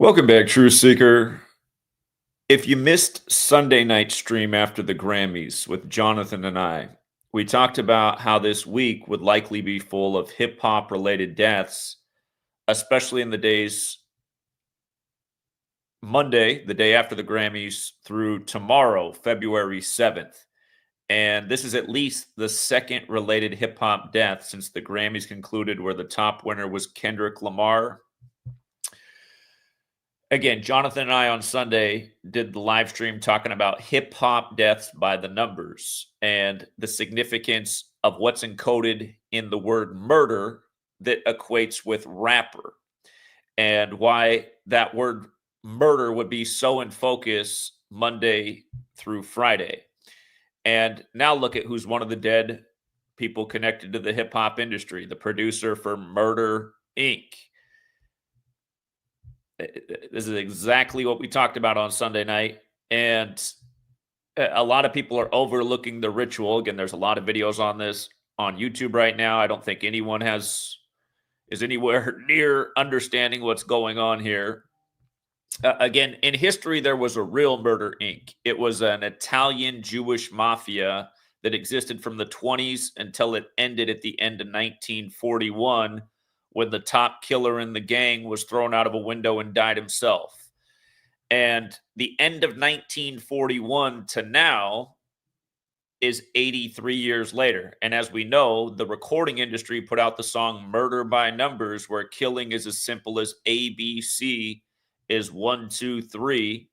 Welcome back, Truth Seeker. If you missed Sunday night stream after the Grammys with Jonathan and I, we talked about how this week would likely be full of hip hop related deaths, especially in the days Monday, the day after the Grammys, through tomorrow, February 7th. And this is at least the second related hip hop death since the Grammys concluded, where the top winner was Kendrick Lamar. Again, Jonathan and I on Sunday did the live stream talking about hip hop deaths by the numbers and the significance of what's encoded in the word murder that equates with rapper, and why that word murder would be so in focus Monday through Friday. And now look at who's one of the dead people connected to the hip hop industry, the producer for Murder Inc. This is exactly what we talked about on Sunday night. And a lot of people are overlooking the ritual. Again, there's a lot of videos on this on YouTube right now. I don't think anyone is anywhere near understanding what's going on here. Again, in history, there was a real Murder Inc. It was an Italian Jewish mafia that existed from the 20s until it ended at the end of 1941, when the top killer in the gang was thrown out of a window and died himself. And the end of 1941 to now is 83 years later. And as we know, the recording industry put out the song Murder by Numbers, where killing is as simple as ABC is 1, 2, 3.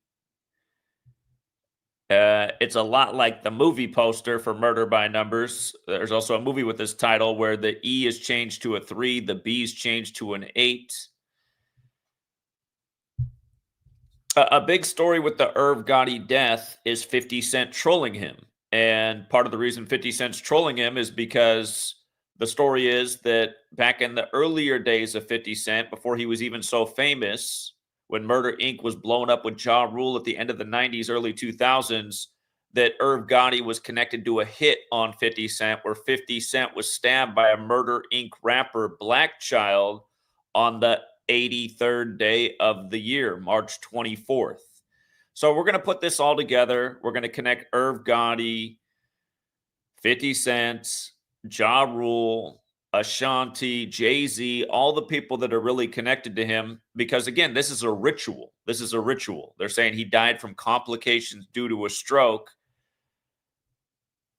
It's a lot like the movie poster for Murder by Numbers. There's also a movie with this title where the E is changed to a 3, the B is changed to an 8. A big story with the Irv Gotti death is 50 Cent trolling him. And part of the reason 50 Cent's trolling him is because the story is that back in the earlier days of 50 Cent, before he was even so famous, when Murder Inc. was blown up with Ja Rule at the end of the 90s, early 2000s, that Irv Gotti was connected to a hit on 50 Cent, where 50 Cent was stabbed by a Murder Inc. rapper, Black Child, on the 83rd day of the year, March 24th. So we're going to put this all together. We're going to connect Irv Gotti, 50 Cent, Ja Rule, Ashanti, Jay-Z, all the people that are really connected to him, because again, this is a ritual. This is a ritual. They're saying he died from complications due to a stroke.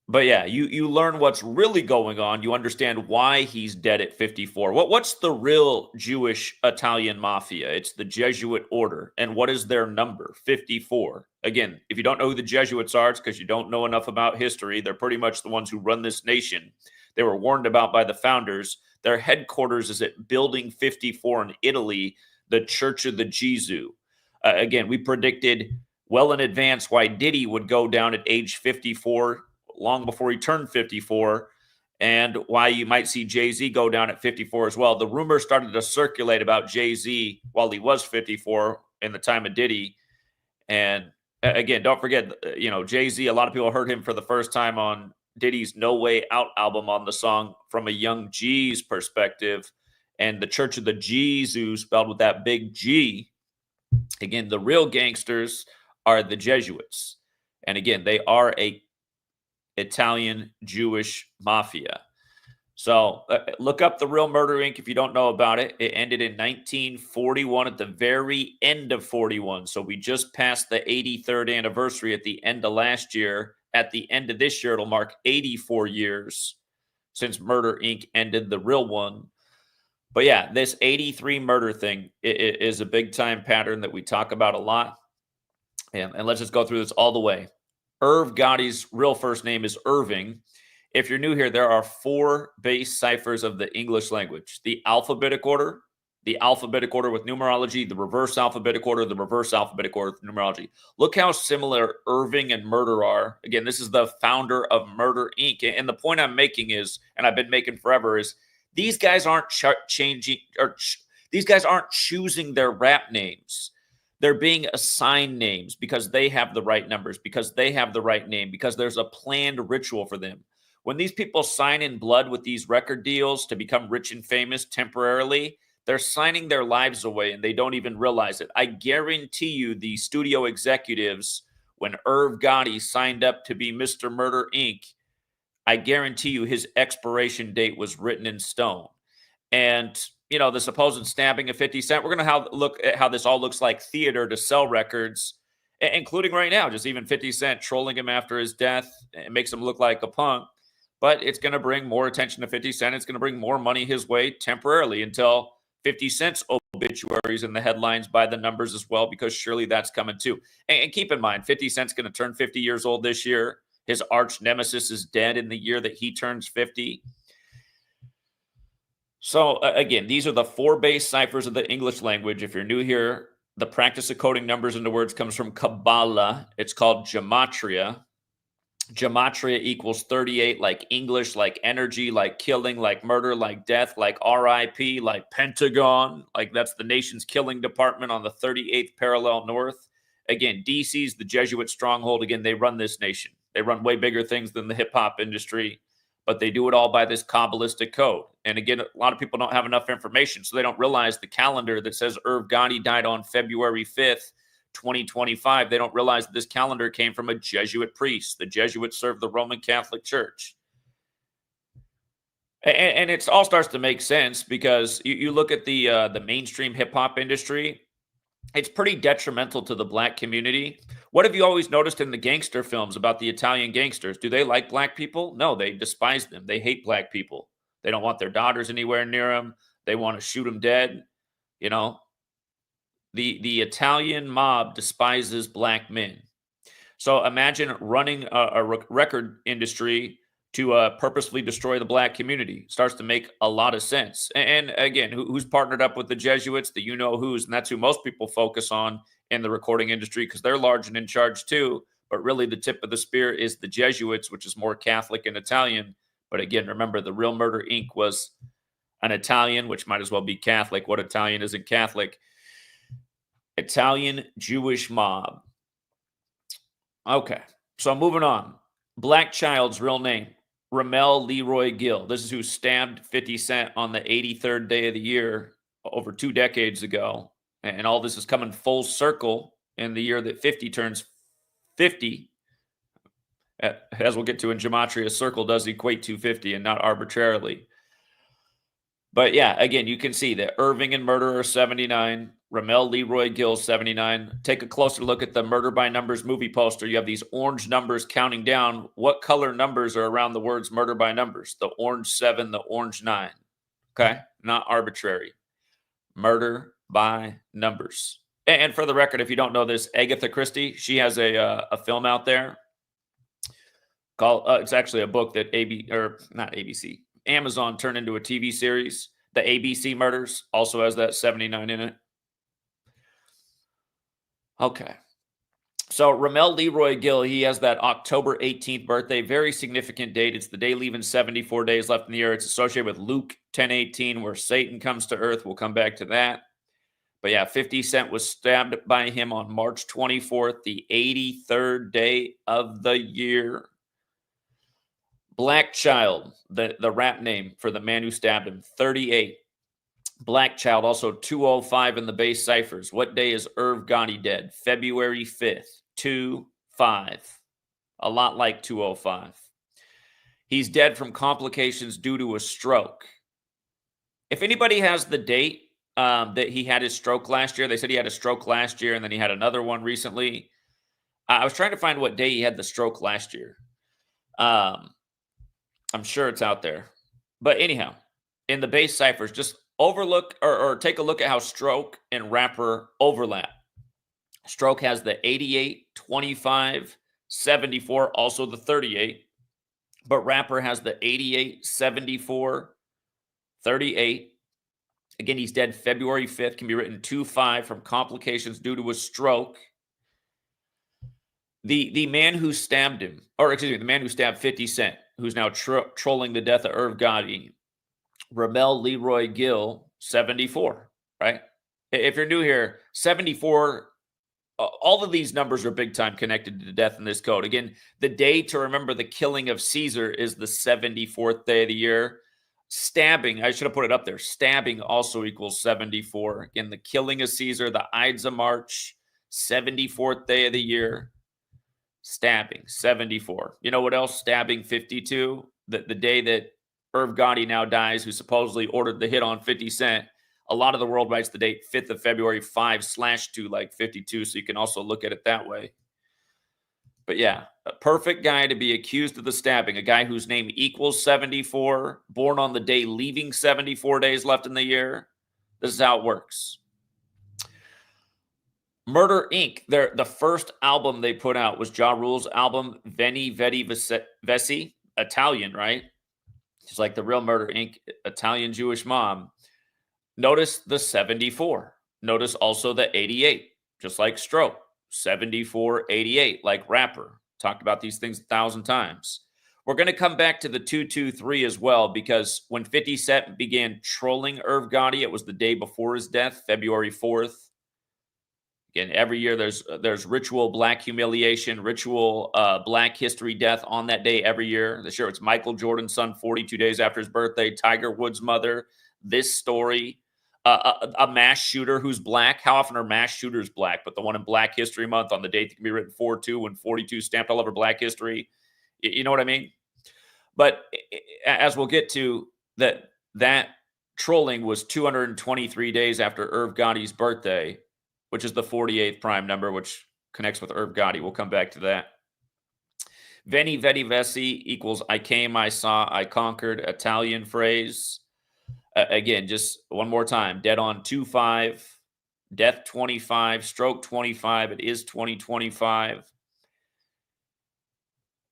But yeah, you learn what's really going on. You understand why he's dead at 54. What's the real Jewish Italian mafia? It's the Jesuit order. And what is their number? 54. Again, if you don't know who the Jesuits are, it's because you don't know enough about history. They're pretty much the ones who run this nation. They were warned about by the founders. Their headquarters is at Building 54 in Italy, the Church of the Jesuit. Again, we predicted well in advance why Diddy would go down at age 54, long before he turned 54, and why you might see Jay-Z go down at 54 as well. The rumors started to circulate about Jay-Z while he was 54 in the time of Diddy. And again, don't forget, Jay-Z, a lot of people heard him for the first time on Diddy's No Way Out album on the song From a Young G's Perspective. And the Church of the Jesuit, spelled with that big G. Again, the real gangsters are the Jesuits. And again, they are a Italian Jewish mafia. So look up the real Murder Inc. if you don't know about it. It ended in 1941, at the very end of 41. So we just passed the 83rd anniversary at the end of last year. At the end of this year, it'll mark 84 years since Murder Inc. ended, the real one. But yeah, this 83 murder thing is a big time pattern that we talk about a lot. And let's just go through this all the way. Irv Gotti's real first name is Irving. If you're new here, there are 4 base ciphers of the English language: the alphabetic order with numerology, the reverse alphabetic order with numerology. Look how similar Irving and Murder are. Again, this is the founder of Murder Inc. And the point I'm making is, and I've been making forever, is these guys aren't these guys aren't choosing their rap names. They're being assigned names because they have the right numbers, because they have the right name, because there's a planned ritual for them. When these people sign in blood with these record deals to become rich and famous temporarily, They're signing their lives away and they don't even realize it. I guarantee you the studio executives, when Irv Gotti signed up to be Mr. Murder Inc., I guarantee you his expiration date was written in stone. And, the supposed stabbing of 50 Cent, we're going to look at how this all looks like theater to sell records, including right now, just even 50 Cent trolling him after his death. It makes him look like a punk. But it's going to bring more attention to 50 Cent. It's going to bring more money his way temporarily until 50 Cent's obituaries in the headlines by the numbers as well, because surely that's coming too. And keep in mind, 50 Cent's going to turn 50 years old this year. His arch nemesis is dead in the year that he turns 50. So again, these are the 4 base ciphers of the English language. If you're new here, the practice of coding numbers into words comes from Kabbalah. It's called Gematria. Gematria equals 38, like English, like energy, like killing, like murder, like death, like RIP, like Pentagon, like that's the nation's killing department on the 38th parallel north. Again, DC's the Jesuit stronghold. Again, they run this nation. They run way bigger things than the hip hop industry, but they do it all by this Kabbalistic code. And again, a lot of people don't have enough information, so they don't realize the calendar that says Irv Gotti died on February 5th, 2025. They don't realize that this calendar came from a Jesuit priest. The Jesuits served the Roman Catholic Church. And it all starts to make sense because you look at the mainstream hip-hop industry, it's pretty detrimental to the black community. What have you always noticed in the gangster films about the Italian gangsters? Do they like black people? No, they despise them. They hate black people. They don't want their daughters anywhere near them. They want to shoot them dead. The Italian mob despises black men. So imagine running a record industry to purposefully destroy the black community. Starts to make a lot of sense. And again, who's partnered up with the Jesuits? The you-know-who's, and that's who most people focus on in the recording industry because they're large and in charge too. But really the tip of the spear is the Jesuits, which is more Catholic and Italian. But again, remember, the real Murder Inc. was an Italian, which might as well be Catholic. What Italian isn't Catholic? Italian Jewish mob. Okay, so moving on. Black child's real name, Ramel Leroy Gill. This is who stabbed 50 Cent on the 83rd day of the year over 2 decades ago. And all this is coming full circle in the year that 50 turns 50. As we'll get to in Gematria, a circle does equate to 50 and not arbitrarily. But yeah, again, you can see that Irving and Murder are 79. Ramel Leroy Gill, 79. Take a closer look at the Murder by Numbers movie poster. You have these orange numbers counting down. What color numbers are around the words Murder by Numbers? The orange 7, the orange 9. Okay? Not arbitrary. Murder by Numbers. And for the record, if you don't know this, Agatha Christie, she has a film out there called, it's actually a book that Amazon turned into a TV series. The ABC Murders also has that 79 in it. Okay. So Ramel Leroy Gill, he has that October 18th birthday, very significant date. It's the day leaving 74 days left in the year. It's associated with Luke 10:18, where Satan comes to earth. We'll come back to that. But yeah, 50 Cent was stabbed by him on March 24th, the 83rd day of the year. Black Child, the rap name for the man who stabbed him, 38. Black Child, also 205 in the base ciphers. What day is Irv Gotti dead? February 5th, 2-5. A lot like 205. He's dead from complications due to a stroke. If anybody has the date that he had his stroke last year, they said he had a stroke last year and then he had another one recently. I was trying to find what day he had the stroke last year. I'm sure it's out there. But anyhow, in the base ciphers, just overlook or take a look at how stroke and rapper overlap. Stroke has the 88, 25, 74, also the 38. But rapper has the 88, 74, 38. Again, he's dead February 5th. Can be written 2-5 from complications due to a stroke. The man who stabbed him, or excuse me, the man who stabbed 50 Cent, who's now trolling the death of Irv Gotti, Ramel Leroy Gill, 74, right? If you're new here, 74, all of these numbers are big time connected to death in this code. Again, the day to remember the killing of Caesar is the 74th day of the year. Stabbing, I should have put it up there. Stabbing also equals 74. Again, the killing of Caesar, the Ides of March, 74th day of the year. Stabbing, 74. You know what else? Stabbing, 52. The day that Irv Gotti now dies, who supposedly ordered the hit on 50 Cent. A lot of the world writes the date 5th of February, 5/2, like 52. So you can also look at it that way. But yeah, a perfect guy to be accused of the stabbing, a guy whose name equals 74, born on the day leaving 74 days left in the year. This is how it works. Murder Inc., the first album they put out was Ja Rule's album, Veni Vedi Vici, Italian, right? She's like the real Murder Inc., Italian Jewish mom. Notice the 74. Notice also the 88, just like Stroke. 74, 88, like rapper. Talked about these things 1,000 times. We're going to come back to the 223 as well, because when 50 Cent began trolling Irv Gotti, it was the day before his death, February 4th. Again, every year there's ritual black humiliation, ritual black history death on that day every year. This year it's Michael Jordan's son, 42 days after his birthday, Tiger Woods' mother, this story. A mass shooter who's black. How often are mass shooters black? But the one in Black History Month on the date that can be written 4/2 and 42 stamped all over Black history. You know what I mean? But as we'll get to, that trolling was 223 days after Irv Gotti's birthday, which is the 48th prime number, which connects with Irv Gotti. We'll come back to that. Veni Vedi Vici equals I came, I saw, I conquered, Italian phrase. Again, just one more time. Dead on 2/5, death 25, stroke 25. It is 2025.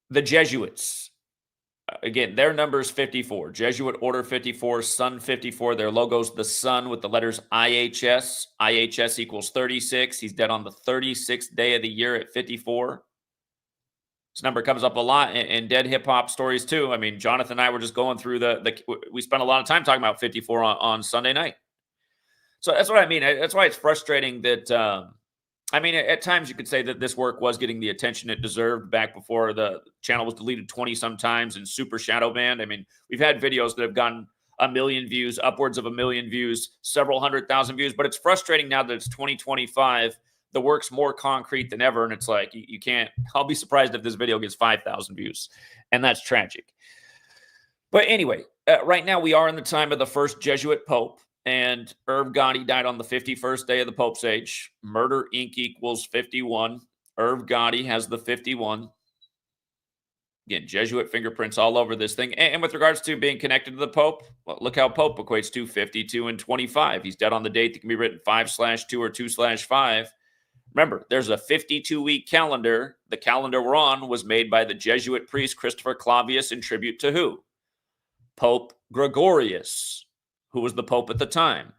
The Jesuits. Again, their number is 54. Jesuit Order 54, Sun 54. Their logo's the sun with the letters IHS. IHS equals 36. He's dead on the 36th day of the year at 54. This number comes up a lot in dead hip hop stories too. I mean, Jonathan and I were just going through we spent a lot of time talking about 54 on Sunday night. So that's what I mean. That's why it's frustrating that, I mean, at times you could say that this work was getting the attention it deserved back before the channel was deleted 20 sometimes and super shadow banned. I mean, we've had videos that have gotten 1 million views, upwards of 1 million views, several 100,000 views, but it's frustrating now that it's 2025. The work's more concrete than ever, and it's like you can't. I'll be surprised if this video gets 5,000 views, and that's tragic. But anyway, right now we are in the time of the first Jesuit Pope, and Irv Gotti died on the 51st day of the Pope's age. Murder Inc. equals 51. Irv Gotti has the 51. Again, Jesuit fingerprints all over this thing. And with regards to being connected to the Pope, well, look how Pope equates to 52 and 25. He's dead on the date that can be written 5/2 or 2/5. Remember, there's a 52-week calendar. The calendar we're on was made by the Jesuit priest Christopher Clavius in tribute to who? Pope Gregorius, who was the Pope at the time.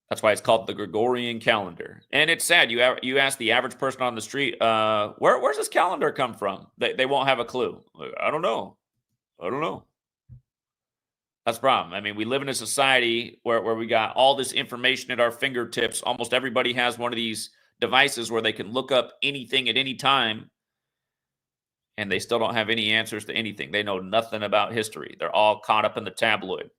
That's why it's called the Gregorian calendar. And it's sad. You ask the average person on the street, where's this calendar come from? They won't have a clue. I don't know. That's the problem. I mean, we live in a society where we got all this information at our fingertips. Almost everybody has one of these devices where they can look up anything at any time, and they still don't have any answers to anything. They know nothing about history. They're all caught up in the tabloid.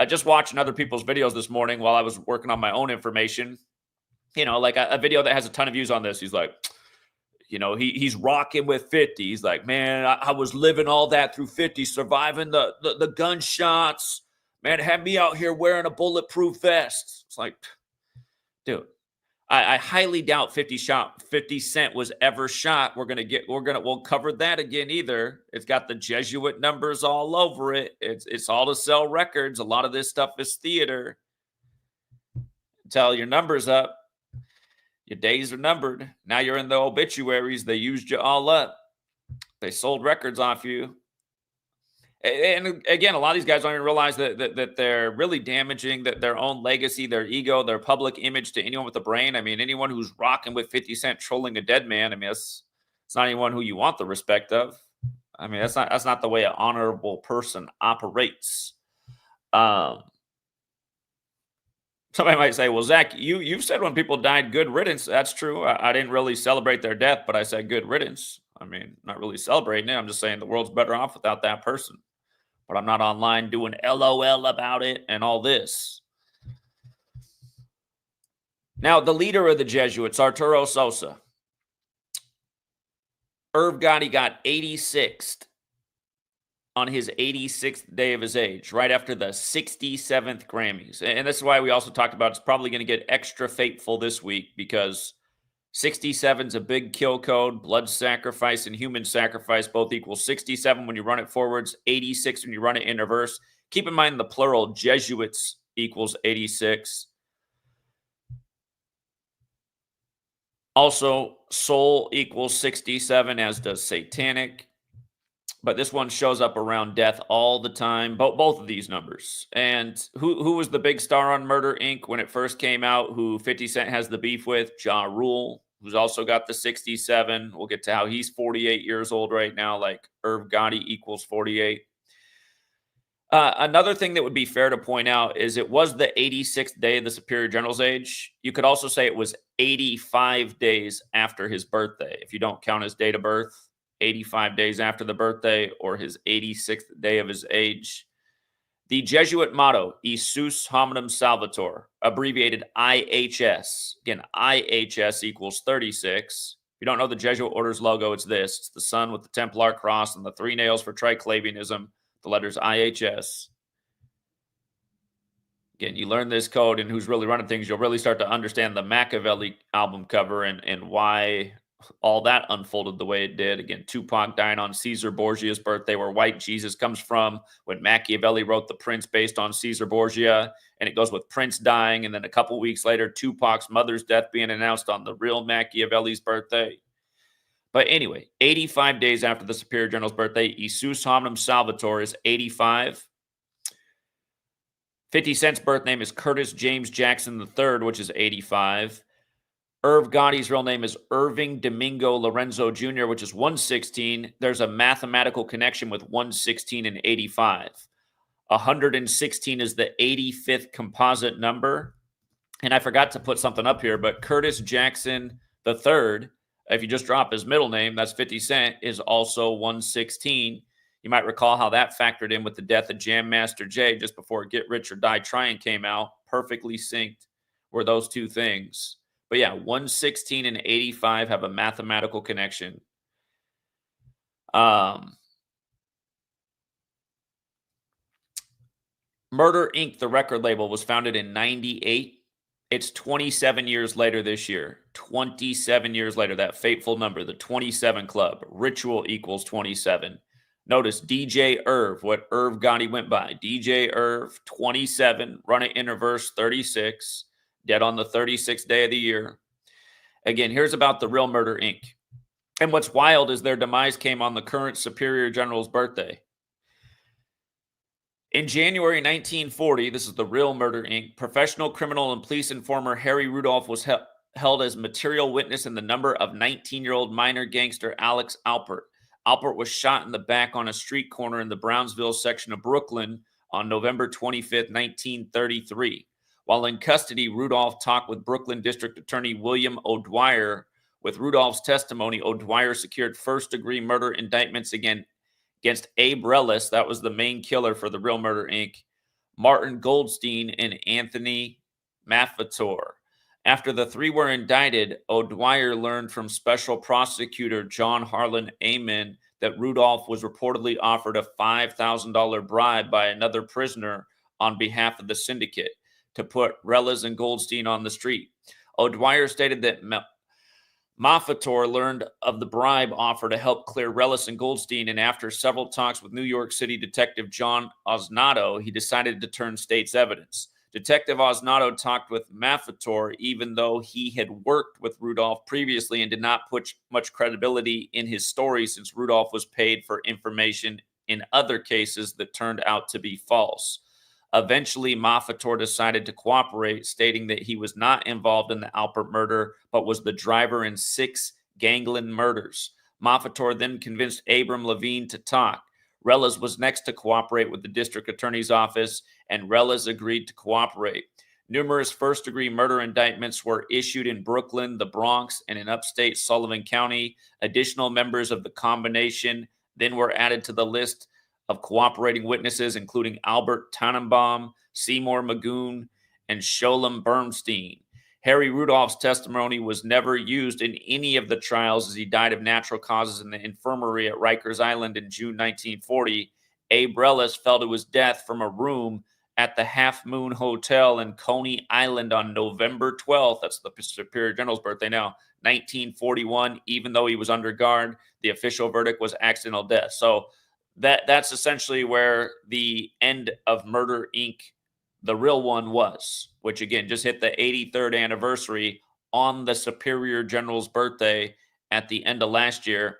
Just watching other people's videos this morning while I was working on my own information, you know, like a video that has a ton of views on this. He's like, you know, he's rocking with 50. He's like, man, I was living all that through 50, surviving the gunshots. Man, had me out here wearing a bulletproof vest. It's like, dude, I highly doubt 50 Cent was ever shot. We'll cover that again either. It's got the Jesuit numbers all over it. It's all to sell records. A lot of this stuff is theater. Until your numbers up, your days are numbered. Now you're in the obituaries. They used you all up. They sold records off you. And again, a lot of these guys don't even realize that they're really damaging their own legacy, their ego, their public image to anyone with a brain. I mean, anyone who's rocking with 50 Cent trolling a dead man, I mean, it's not anyone who you want the respect of. I mean, that's not the way an honorable person operates. Somebody might say, well, Zach, you've said when people died, good riddance. That's true. I didn't really celebrate their death, but I said good riddance. I mean, not really celebrating it. I'm just saying the world's better off without that person. but I'm not online doing LOL about it and all this. Now, the leader of the Jesuits, Arturo Sosa, Irv Gotti got 86th on his 86th day of his age, right after the 67th Grammys. And this is why we also talked about it's probably going to get extra fateful this week, because 67 is a big kill code. Blood sacrifice and human sacrifice both equal 67 when you run it forwards, 86 when you run it in reverse. Keep in mind the plural, Jesuits equals 86. Also, soul equals 67, as does satanic. But this one shows up around death all the time, both of these numbers. And who was the big star on Murder, Inc. when it first came out, who 50 Cent has the beef with? Ja Rule, who's also got the 67. We'll get to how he's 48 years old right now, like Irv Gotti equals 48. Another thing that would be fair to point out is it was the 86th day of the Superior General's age. You could also say it was 85 days after his birthday, if you don't count his date of birth. 85 days after the birthday, or his 86th day of his age. The Jesuit motto, Isus Hominum Salvator, abbreviated IHS. Again, IHS equals 36. If you don't know the Jesuit order's logo, it's this. It's the sun with the Templar cross and the 3 nails for Triclavianism, the letters IHS. Again, you learn this code and who's really running things, you'll really start to understand the Machiavelli album cover and why all that unfolded the way it did. Again, Tupac dying on Caesar Borgia's birthday, where white Jesus comes from, when Machiavelli wrote The Prince based on Caesar Borgia, and it goes with Prince dying, and then a couple weeks later, Tupac's mother's death being announced on the real Machiavelli's birthday. But anyway, 85 days after the Superior General's birthday, Isus Hominum Salvator is 85. 50 Cent's birth name is Curtis James Jackson III, which is 85. Irv Gotti's real name is Irving Domingo Lorenzo Jr., which is 116. There's a mathematical connection with 116 and 85. 116 is the 85th composite number. And I forgot to put something up here, but Curtis Jackson III, if you just drop his middle name, that's 50 Cent, is also 116. You might recall how that factored in with the death of Jam Master Jay just before Get Rich or Die Trying came out. Perfectly synced were those two things. But yeah, 116 and 85 have a mathematical connection. Murder, Inc., the record label, was founded in 98. It's 27 years later this year. 27 years later, that fateful number, the 27 Club. Ritual equals 27. Notice DJ Irv, what Irv Gotti went by. DJ Irv, 27, run it in reverse, 36. Dead on the 36th day of the year. Again, here's about the real Murder, Inc. And what's wild is their demise came on the current Superior General's birthday. In January 1940, this is the real Murder, Inc., professional criminal and police informer Harry Rudolph was held as material witness in the number of 19-year-old minor gangster Alex Alpert. Alpert was shot in the back on a street corner in the Brownsville section of Brooklyn on November 25th, 1933. While in custody, Rudolph talked with Brooklyn District Attorney William O'Dwyer. With Rudolph's testimony, O'Dwyer secured first-degree murder indictments against Abe Rellis, that was the main killer for the real Murder, Inc., Martin Goldstein, and Anthony Maffitor. After the three were indicted, O'Dwyer learned from Special Prosecutor John Harlan Amen that Rudolph was reportedly offered a $5,000 bribe by another prisoner on behalf of the syndicate to put Rellis and Goldstein on the street. O'Dwyer stated that Maffitor learned of the bribe offer to help clear Rellis and Goldstein, and after several talks with New York City Detective John Osnato, he decided to turn state's evidence. Detective Osnato talked with Maffitor even though he had worked with Rudolph previously and did not put much credibility in his story since Rudolph was paid for information in other cases that turned out to be false. Eventually, Maffitor decided to cooperate, stating that he was not involved in the Alpert murder, but was the driver in 6 gangland murders. Maffitor then convinced Abram Levine to talk. Rellis was next to cooperate with the district attorney's office, and Rellis agreed to cooperate. Numerous first-degree murder indictments were issued in Brooklyn, the Bronx, and in upstate Sullivan County. Additional members of the combination then were added to the list of cooperating witnesses, including Albert Tannenbaum, Seymour Magoon, and Sholem Bernstein. Harry Rudolph's testimony was never used in any of the trials, as he died of natural causes in the infirmary at Rikers Island in June 1940. Abe Reles fell to his death from a room at the Half Moon Hotel in Coney Island on November 12th. That's the Superior General's birthday now, 1941. Even though he was under guard, the official verdict was accidental death. So that's essentially where the end of Murder Inc., the real one, was, which again just hit the 83rd anniversary on the Superior General's birthday at the end of last year.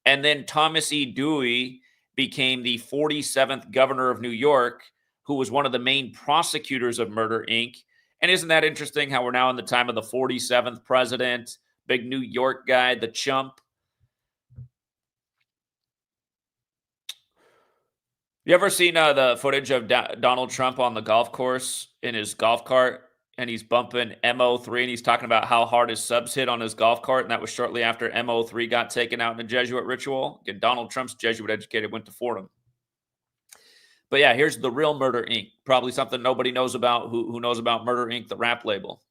And then Thomas E. Dewey became the 47th governor of New York, who was one of the main prosecutors of Murder Inc. And isn't that interesting how we're now in the time of the 47th president, big New York guy, the chump? You ever seen the footage of Donald Trump on the golf course in his golf cart, and he's bumping MO3, and he's talking about how hard his subs hit on his golf cart, and that was shortly after MO3 got taken out in a Jesuit ritual? Again, Donald Trump's Jesuit educated, went to Fordham. But yeah, here's the real Murder Inc. Probably something nobody knows about. Who knows about Murder Inc., the rap label?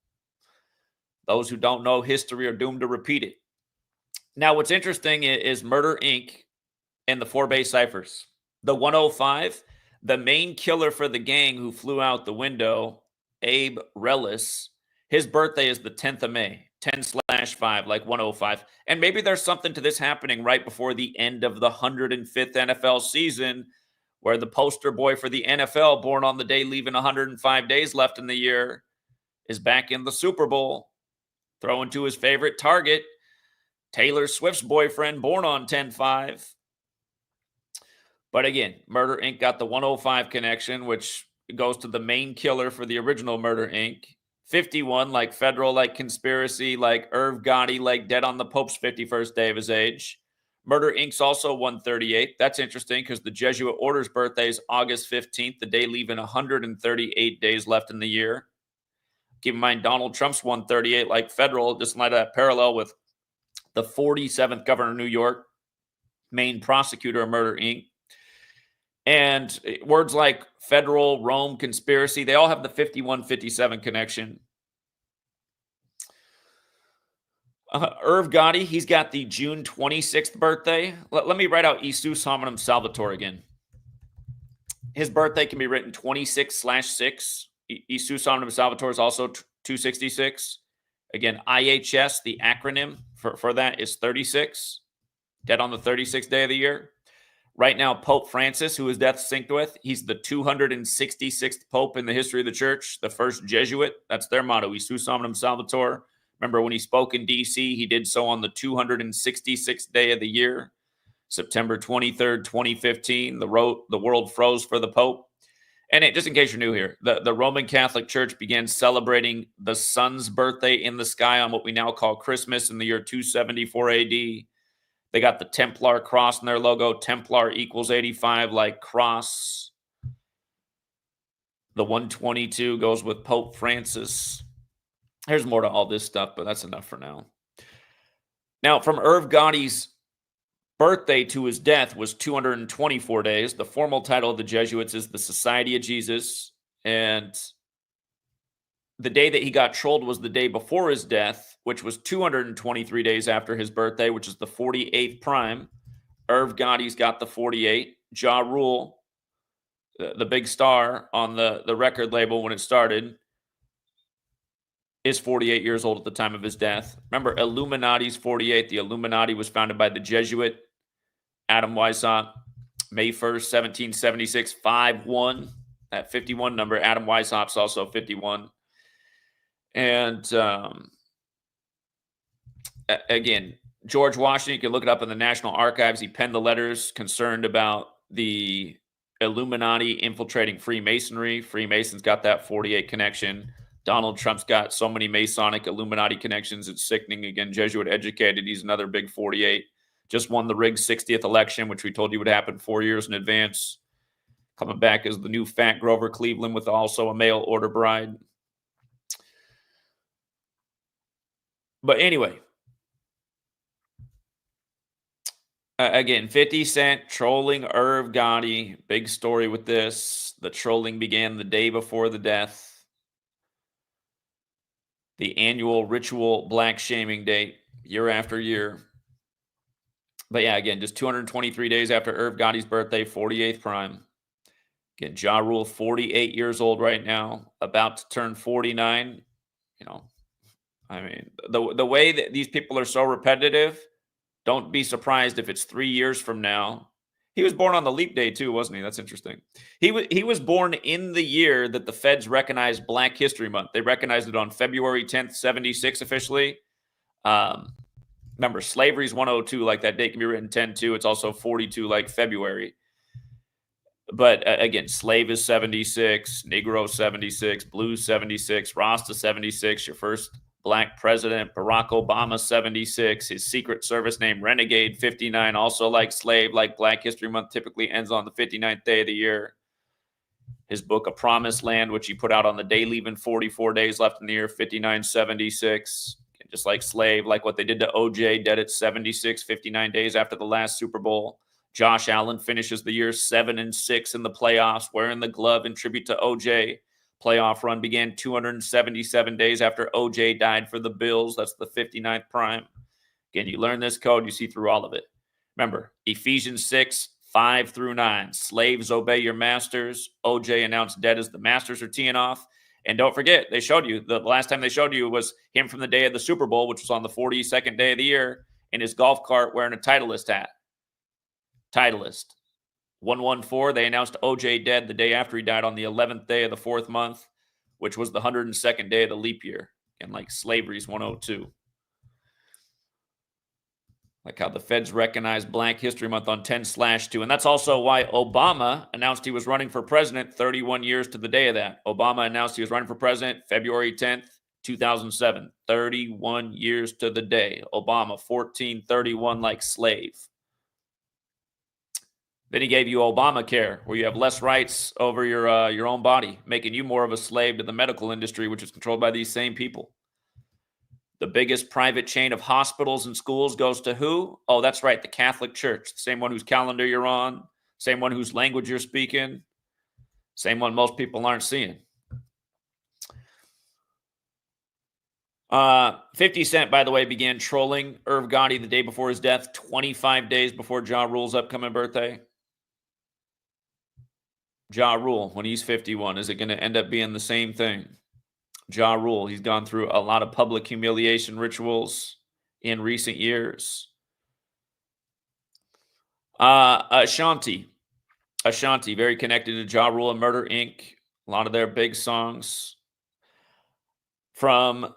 Those who don't know history are doomed to repeat it. Now, what's interesting is Murder Inc. and the 4-Bay ciphers. The 105, the main killer for the gang who flew out the window, Abe Reles, his birthday is the 10th of May, 10/5, like 105. And maybe there's something to this happening right before the end of the 105th NFL season, where the poster boy for the NFL, born on the day leaving 105 days left in the year, is back in the Super Bowl, throwing to his favorite target, Taylor Swift's boyfriend, born on 10/5. But again, Murder Inc. got the 105 connection, which goes to the main killer for the original Murder Inc. 51, like federal, like conspiracy, like Irv Gotti, like dead on the Pope's 51st day of his age. Murder Inc.'s also 138. That's interesting because the Jesuit Order's birthday is August 15th, the day leaving 138 days left in the year. Keep in mind, Donald Trump's 138, like federal, just in light of that parallel with the 47th governor of New York, main prosecutor of Murder Inc. And words like federal, Rome, conspiracy, they all have the 51-57 connection. Irv Gotti, he's got the June 26th birthday. Let me write out Isus Hominum Salvator again. His birthday can be written 26/6. Isus Hominum Salvator is also 266. Again, IHS, the acronym for that is 36. Dead on the 36th day of the year. Right now, Pope Francis, who his death synced with, he's the 266th Pope in the history of the church, the first Jesuit. That's their motto, Isus Hominum Salvator. Remember, when he spoke in D.C., he did so on the 266th day of the year, September 23rd, 2015. The world froze for the Pope. And just in case you're new here, the Roman Catholic Church began celebrating the sun's birthday in the sky on what we now call Christmas in the year 274 AD. They got the Templar cross in their logo. Templar equals 85, like cross. The 122 goes with Pope Francis. There's more to all this stuff, but that's enough for now. Now, from Irv Gotti's birthday to his death was 224 days. The formal title of the Jesuits is the Society of Jesus. And the day that he got trolled was the day before his death, which was 223 days after his birthday, which is the 48th prime. Irv Gotti's got the 48. Ja Rule, the big star on the record label when it started, is 48 years old at the time of his death. Remember, Illuminati's 48. The Illuminati was founded by the Jesuit Adam Weishaupt, May 1st, 1776, 5-1. That 51 number, Adam Weishaupt's also 51. And again, George Washington, you can look it up in the National Archives. He penned the letters concerned about the Illuminati infiltrating Freemasonry. Freemasons got that 48 connection. Donald Trump's got so many Masonic Illuminati connections. It's sickening. Again, Jesuit educated. He's another big 48. Just won the rigged 60th election, which we told you would happen 4 years in advance. Coming back as the new fat Grover Cleveland with also a mail order bride. But anyway, Again, 50 Cent trolling Irv Gotti. Big story with this. The trolling began the day before the death. The annual ritual black shaming date, year after year. But yeah, again, just 223 days after Irv Gotti's birthday, 48th prime. Again, Ja Rule, 48 years old right now, about to turn 49. You know, I mean, the way that these people are so repetitive, don't be surprised if it's 3 years from now. He was born on the leap day too, wasn't he? That's interesting. He was born in the year that the feds recognized Black History Month. They recognized it on February 10th, 76 officially. Remember, slavery is 102, like that date can be written 10-2. It's also 42, like February. But again, slave is 76, Negro 76, blue 76, Rasta 76, your first Black president, Barack Obama 76, his Secret Service name Renegade 59, also like slave, like Black History Month typically ends on the 59th day of the year. His book, A Promised Land, which he put out on the day leaving 44 days left in the year, 5976. Just like slave, like what they did to OJ, dead at 76, 59 days after the last Super Bowl. Josh Allen finishes the year 7-6 in the playoffs, wearing the glove in tribute to OJ. Playoff run began 277 days after OJ died for the Bills. That's the 59th prime. Again, you learn this code, you see through all of it. Remember, Ephesians 6, 5-9. Slaves, obey your masters. OJ announced dead as the masters are teeing off. And don't forget, they showed you, the last time they showed you was him from the day of the Super Bowl, which was on the 42nd day of the year, in his golf cart wearing a Titleist hat. Titleist. 114, they announced OJ dead the day after he died on the 11th day of the 4th month, which was the 102nd day of the leap year. And like slavery's 102. Like how the feds recognized Black History Month on 10/2. And that's also why Obama announced he was running for president 31 years to the day of that. Obama announced he was running for president February 10th, 2007. 31 years to the day. Obama, 1431, like slave. Then he gave you Obamacare, where you have less rights over your own body, making you more of a slave to the medical industry, which is controlled by these same people. The biggest private chain of hospitals and schools goes to who? Oh, that's right, the Catholic Church. The same one whose calendar you're on, same one whose language you're speaking, same one most people aren't seeing. 50 Cent, by the way, began trolling Irv Gotti the day before his death, 25 days before Ja Rule's upcoming birthday. Ja Rule, when he's 51, is it going to end up being the same thing? Ja Rule, he's gone through a lot of public humiliation rituals in recent years. Ashanti, very connected to Ja Rule and Murder Inc. A lot of their big songs. From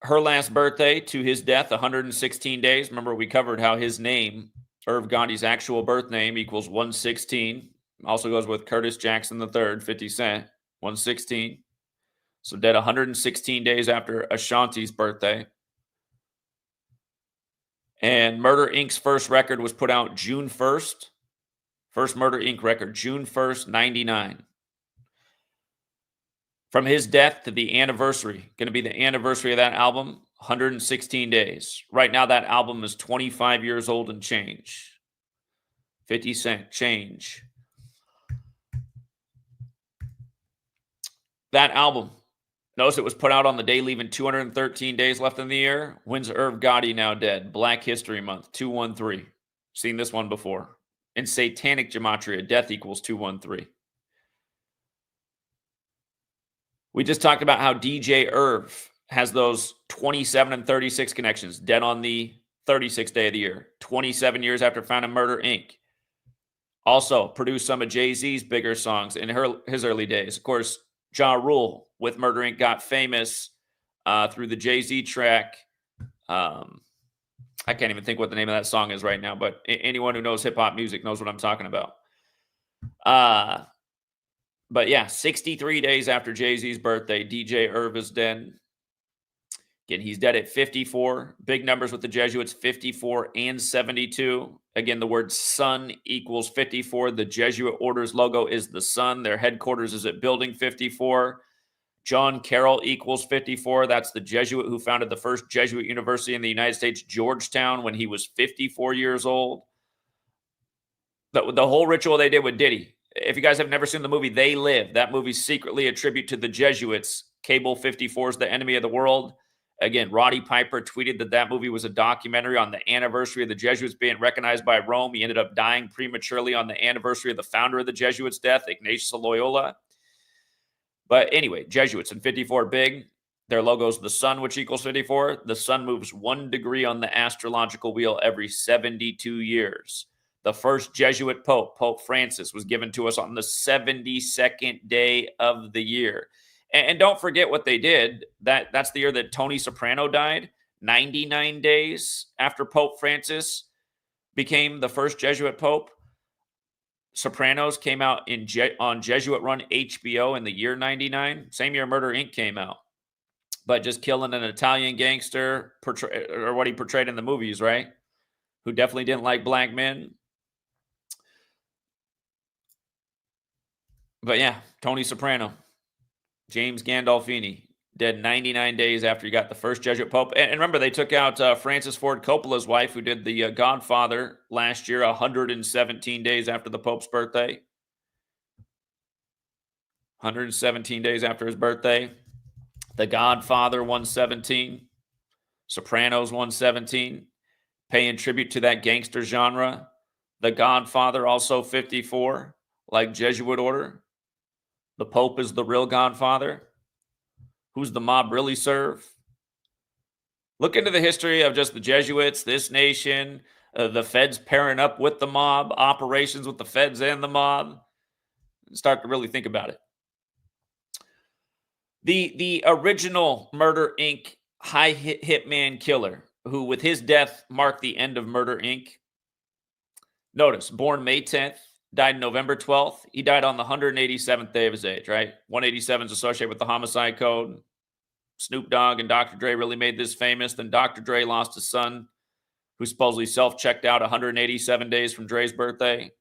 her last birthday to his death, 116 days. Remember, we covered how his name, Irv Gotti's actual birth name, equals 116. Also goes with Curtis Jackson III, 50 Cent, 116. So dead 116 days after Ashanti's birthday. And Murder Inc.'s first record was put out June 1st. First Murder Inc. record, June 1st, 99. From his death to the anniversary, going to be the anniversary of that album, 116 days. Right now, that album is 25 years old and change. 50 Cent, change. That album, notice it was put out on the day leaving 213 days left in the year. When's Irv Gotti now dead? Black History Month, 213. Seen this one before. In Satanic Gematria, death equals 213. We just talked about how DJ Irv has those 27 and 36 connections, dead on the 36th day of the year, 27 years after founding Murder Inc. Also produced some of Jay-Z's bigger songs in his early days. Of course, Ja Rule with Murder Inc. got famous through the Jay-Z track. I can't even think what the name of that song is right now, but anyone who knows hip-hop music knows what I'm talking about. But yeah, 63 days after Jay-Z's birthday, DJ Irv is dead. Again, he's dead at 54. Big numbers with the Jesuits, 54 and 72. Again, the word sun equals 54. The Jesuit order's logo is the sun. Their headquarters is at Building 54. John Carroll equals 54. That's the Jesuit who founded the first Jesuit university in the United States, Georgetown, when he was 54 years old. The whole ritual they did with Diddy. If you guys have never seen the movie They Live, that movie's secretly a tribute to the Jesuits. Cable 54 is the enemy of the world. Again, Roddy Piper tweeted that that movie was a documentary on the anniversary of the Jesuits being recognized by Rome. He ended up dying prematurely on the anniversary of the founder of the Jesuits' death, Ignatius of Loyola. But anyway, Jesuits in 54 big. Their logo is the sun, which equals 54. The sun moves 1 degree on the astrological wheel every 72 years. The first Jesuit pope, Pope Francis, was given to us on the 72nd day of the year. And don't forget what they did. That's the year that Tony Soprano died, 99 days after Pope Francis became the first Jesuit pope. Sopranos came out on Jesuit-run HBO in the year 99. Same year Murder, Inc. came out. But just killing an Italian gangster, or what he portrayed in the movies, right? Who definitely didn't like black men. But yeah, Tony Soprano. James Gandolfini, dead 99 days after he got the first Jesuit pope. And remember, they took out Francis Ford Coppola's wife, who did The Godfather last year, 117 days after the Pope's birthday. 117 days after his birthday. The Godfather, 117. Sopranos, 117. Paying tribute to that gangster genre. The Godfather, also 54, like Jesuit order. The Pope is the real Godfather. Who's the mob really serve? Look into the history of just the Jesuits, this nation, the feds pairing up with the mob, operations with the feds and the mob. Start to really think about it. The original Murder, Inc. high hitman killer, who with his death marked the end of Murder, Inc. Notice, born May 10th, died November 12th. He died on the 187th day of his age, right? 187 is associated with the homicide code. Snoop Dogg and Dr. Dre really made this famous. Then Dr. Dre lost his son, who supposedly self-checked out 187 days from Dre's birthday.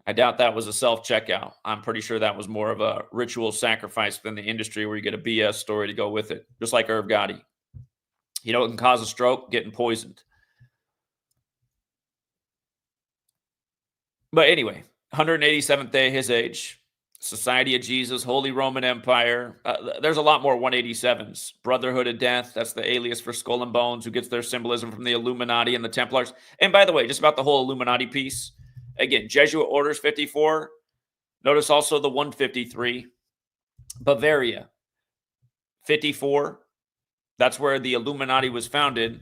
I doubt that was a self-checkout. I'm pretty sure that was more of a ritual sacrifice within the industry where you get a BS story to go with it, just like Irv Gotti. You know what can cause a stroke? Getting poisoned. But anyway, 187th day, his age, Society of Jesus, Holy Roman Empire. There's a lot more 187s. Brotherhood of Death, that's the alias for Skull and Bones, who gets their symbolism from the Illuminati and the Templars. And by the way, just about the whole Illuminati piece, again, Jesuit orders 54. Notice also the 153. Bavaria, 54. That's where the Illuminati was founded.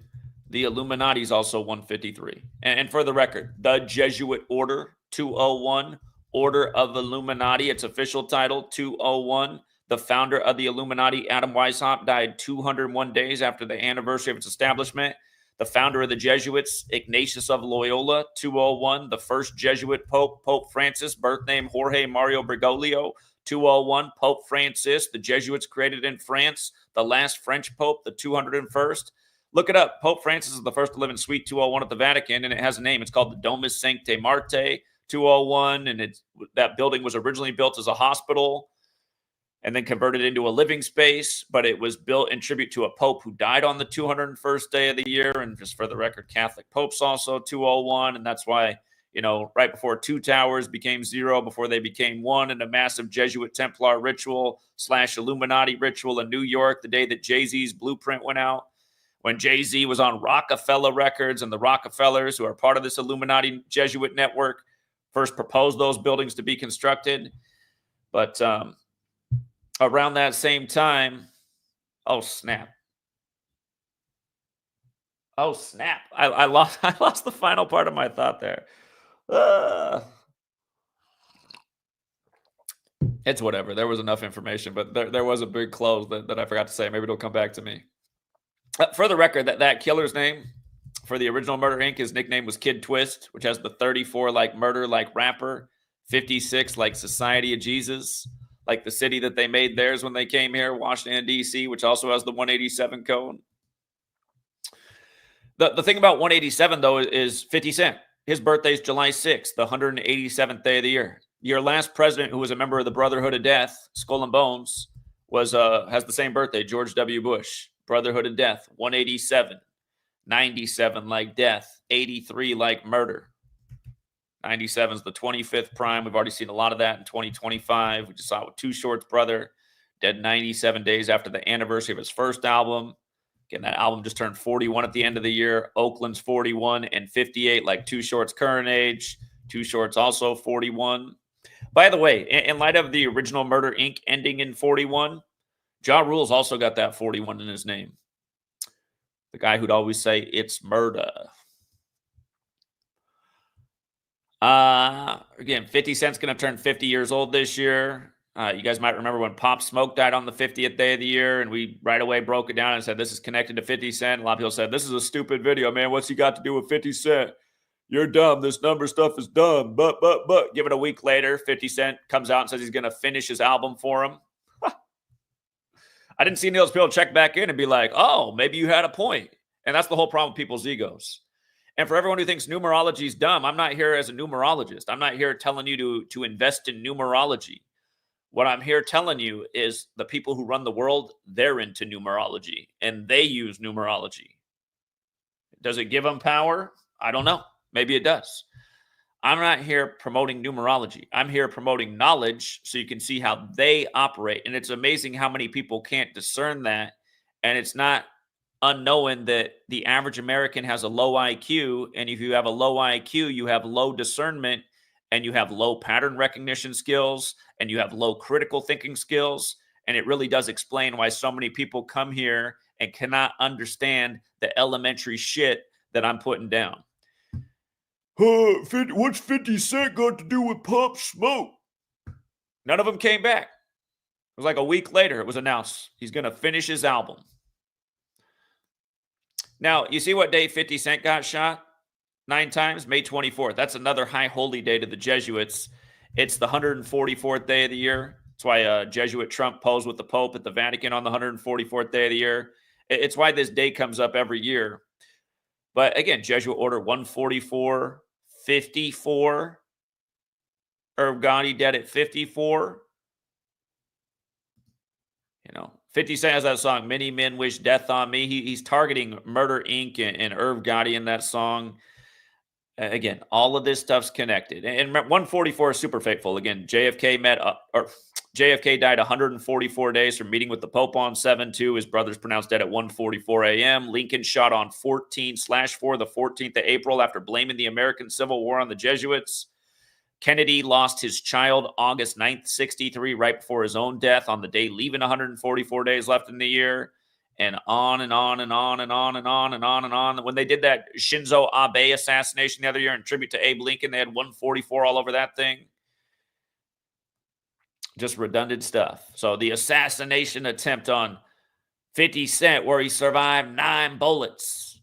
The Illuminati is also 153. And for the record, the Jesuit Order, 201, Order of Illuminati, its official title, 201. The founder of the Illuminati, Adam Weishaupt, died 201 days after the anniversary of its establishment. The founder of the Jesuits, Ignatius of Loyola, 201. The first Jesuit pope, Pope Francis, birth name Jorge Mario Bergoglio, 201. Pope Francis, the Jesuits created in France. The last French pope, the 201st. Look it up. Pope Francis is the first to live in Suite 201 at the Vatican, and it has a name. It's called the Domus Sanctae Martyr 201, and that building was originally built as a hospital and then converted into a living space, but it was built in tribute to a pope who died on the 201st day of the year. And just for the record, Catholic popes also 201, and that's why, you know, right before 2 towers became 0, before they became 1, and a massive Jesuit Templar ritual / Illuminati ritual in New York the day that Jay-Z's blueprint went out. When Jay-Z was on Rockefeller Records, and the Rockefellers, who are part of this Illuminati Jesuit network, first proposed those buildings to be constructed. But around that same time, oh snap. Oh snap. I lost the final part of my thought there. It's whatever. There was enough information, but there was a big close that I forgot to say. Maybe it'll come back to me. For the record, that killer's name for the original Murder, Inc., his nickname was Kid Twist, which has the 34 like murder, like rapper, 56 like Society of Jesus, like the city that they made theirs when they came here, Washington, D.C., which also has the 187 code. The thing about 187, though, is 50 Cent. His birthday is July 6th, the 187th day of the year. Your last president who was a member of the Brotherhood of Death, Skull and Bones, was has the same birthday, George W. Bush. Brotherhood of Death, 187. 97 like death, 83 like murder. 97 is the 25th prime. We've already seen a lot of that in 2025. We just saw it with Too Short's brother, dead 97 days after the anniversary of his first album. Again, that album just turned 41 at the end of the year. Oakland's 41 and 58, like Too Short's current age. Too Short's also 41. By the way, in light of the original Murder Inc. ending in 41, Ja Rule's also got that 41 in his name. The guy who'd always say, it's murder. Again, 50 Cent's going to turn 50 years old this year. You guys might remember when Pop Smoke died on the 50th day of the year, and we right away broke it down and said, this is connected to 50 Cent. A lot of people said, this is a stupid video, man. What's he got to do with 50 Cent? You're dumb. This number stuff is dumb. But. Give it a week later, 50 Cent comes out and says he's going to finish his album for him. I didn't see any of those people check back in and be like, oh, maybe you had a point. And that's the whole problem with people's egos. And for everyone who thinks numerology is dumb, I'm not here as a numerologist. I'm not here telling you to invest in numerology. What I'm here telling you is the people who run the world, they're into numerology, and they use numerology. Does it give them power? I don't know. Maybe it does. I'm not here promoting numerology. I'm here promoting knowledge so you can see how they operate. And it's amazing how many people can't discern that. And it's not unknowing that the average American has a low IQ. And if you have a low IQ, you have low discernment, and you have low pattern recognition skills, and you have low critical thinking skills. And it really does explain why so many people come here and cannot understand the elementary shit that I'm putting down. What's 50 Cent got to do with Pop Smoke? None of them came back. It was like a week later, it was announced he's going to finish his album. Now, you see what day 50 Cent got shot? 9 times? May 24th. That's another high holy day to the Jesuits. It's the 144th day of the year. That's why Jesuit Trump posed with the Pope at the Vatican on the 144th day of the year. It's why this day comes up every year. But again, Jesuit Order 144, Irv Gotti dead at 54. 50 Cent has that song, Many Men Wish Death on Me. He's targeting Murder Inc. and Irv Gotti in that song. Again, all of this stuff's connected. And 144 is super faithful. Again, JFK died 144 days from meeting with the Pope on 7/2. His brother's pronounced dead at 1:44 a.m. Lincoln shot on 14/4, the 14th of April, after blaming the American Civil War on the Jesuits. Kennedy lost his child August 9th, 63, right before his own death on the day leaving 144 days left in the year. And on and on and on and on and on and on and on. When they did that Shinzo Abe assassination the other year in tribute to Abe Lincoln, they had 144 all over that thing. Just redundant stuff. So the assassination attempt on 50 Cent, where he survived 9 bullets.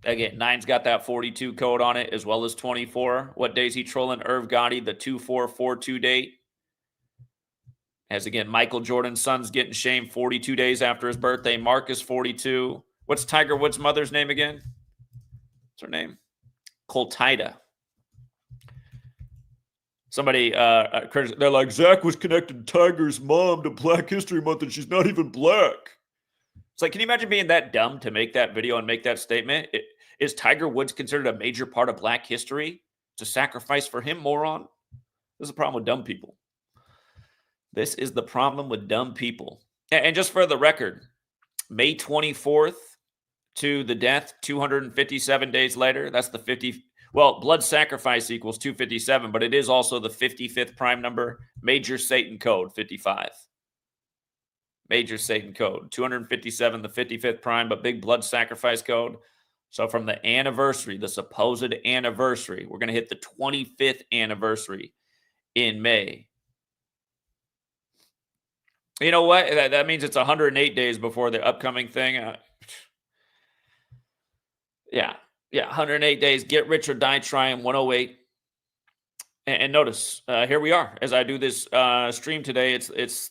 Again, 9's got that 42 code on it, as well as 24. What day is he trolling? Irv Gotti, the 2442 date. As again, Michael Jordan's son's getting shamed 42 days after his birthday. Marcus, 42. What's Tiger Woods' mother's name again? What's her name? Coltida. Somebody, they're like, Zach was connected Tiger's mom to Black History Month, and she's not even black. It's like, can you imagine being that dumb to make that video and make that statement? Is Tiger Woods considered a major part of Black history? It's a sacrifice for him, moron. This is the problem with dumb people. This is the problem with dumb people. And just for the record, May 24th to the death, 257 days later. That's the 50. Well, blood sacrifice equals 257, but it is also the 55th prime number. Major Satan code, 55. Major Satan code, 257, the 55th prime, but big blood sacrifice code. So from the anniversary, the supposed anniversary, we're going to hit the 25th anniversary in May. You know what? That means it's 108 days before the upcoming thing. Yeah, 108 days. Get rich or die trying, 108. And notice, here we are. As I do this stream today, it's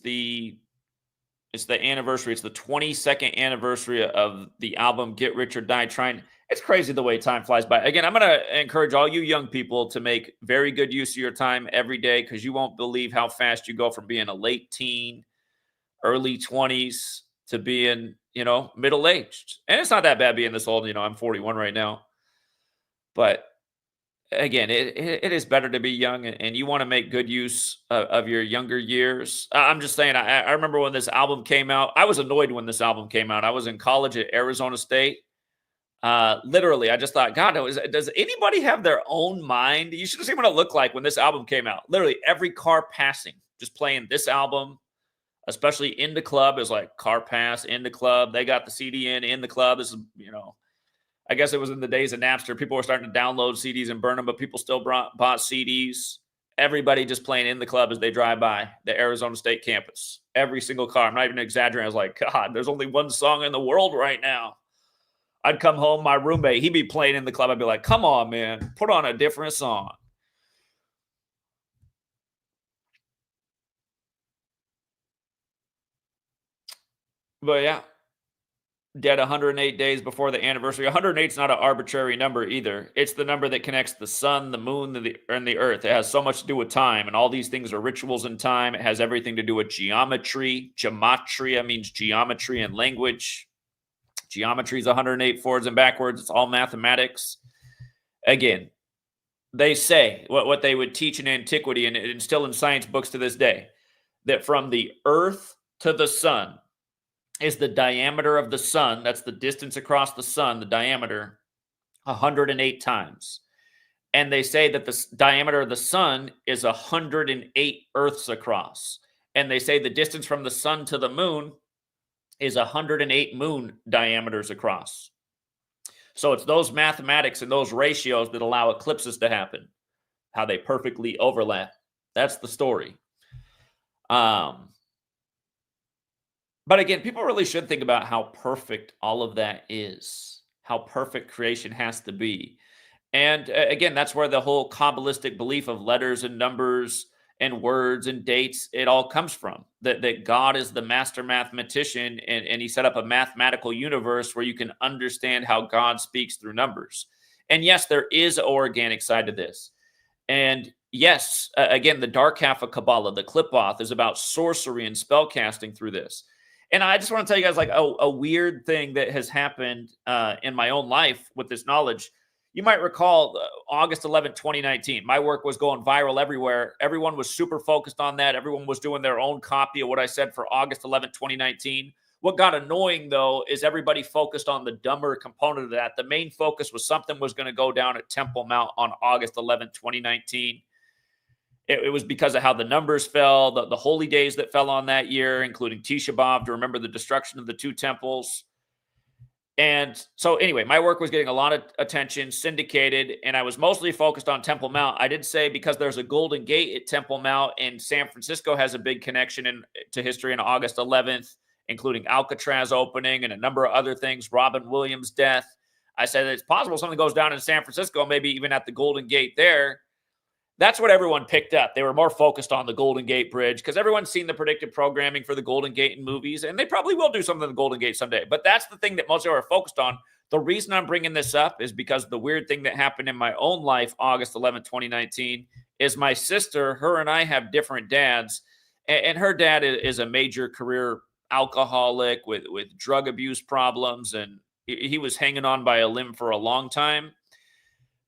It's the anniversary. It's the 22nd anniversary of the album Get Rich or Die Trying. It's crazy the way time flies by. Again, I'm going to encourage all you young people to make very good use of your time every day, because you won't believe how fast you go from being a late teen, early 20s to being, middle aged. And it's not that bad being this old. I'm 41 right now. But again, it is better to be young, and you want to make good use of your younger years. I'm just saying, I remember when this album came out. I was annoyed when this album came out. I was in college at Arizona State. Literally, I just thought, God, does anybody have their own mind? You should have seen what it looked like when this album came out. Literally, every car passing, just playing this album, especially in the club. Is like car pass in the club. They got the CD in the club. This is, I guess it was in the days of Napster. People were starting to download CDs and burn them, but people still bought CDs. Everybody just playing in the club as they drive by the Arizona State campus. Every single car. I'm not even exaggerating. I was like, God, there's only one song in the world right now. I'd come home, my roommate, he'd be playing in the club. I'd be like, come on, man, put on a different song. But yeah, dead 108 days before the anniversary. 108 is not an arbitrary number either. It's the number that connects the sun, the moon, and the earth. It has so much to do with time, and all these things are rituals in time. It has everything to do with geometry. Gematria means geometry and language. Geometry is 108 forwards and backwards. It's all mathematics. Again, they say what they would teach in antiquity and still in science books to this day, that from the earth to the sun is the diameter of the sun. That's the distance across the sun, the diameter, 108 times. And they say that the diameter of the sun is 108 earths across. And they say the distance from the sun to the moon is 108 moon diameters across. So it's those mathematics and those ratios that allow eclipses to happen, how they perfectly overlap. That's the story. But again, people really should think about how perfect all of that is, how perfect creation has to be. And again, that's where the whole Kabbalistic belief of letters and numbers and words and dates, it all comes from. That God is the master mathematician, and he set up a mathematical universe where you can understand how God speaks through numbers. And yes, there is an organic side to this. And yes, again, the dark half of Kabbalah, the Qlippoth, is about sorcery and spell casting through this. And I just want to tell you guys like a weird thing that has happened in my own life with this knowledge. You might recall August 11th, 2019. My work was going viral everywhere. Everyone was super focused on that. Everyone was doing their own copy of what I said for August 11th, 2019. What got annoying, though, is everybody focused on the dumber component of that. The main focus was something was going to go down at Temple Mount on August 11th, 2019. It was because of how the numbers fell, the holy days that fell on that year, including Tisha B'Av, to remember the destruction of the two temples. And so anyway, my work was getting a lot of attention, syndicated, and I was mostly focused on Temple Mount. I did say because there's a Golden Gate at Temple Mount, and San Francisco has a big connection to history on August 11th, including Alcatraz opening and a number of other things, Robin Williams' death. I said it's possible something goes down in San Francisco, maybe even at the Golden Gate there. That's what everyone picked up. They were more focused on the Golden Gate Bridge because everyone's seen the predictive programming for the Golden Gate in movies, and they probably will do something in the Golden Gate someday. But that's the thing that most people are focused on. The reason I'm bringing this up is because the weird thing that happened in my own life, August 11th, 2019, is my sister, her and I have different dads, and her dad is a major career alcoholic with drug abuse problems, and he was hanging on by a limb for a long time.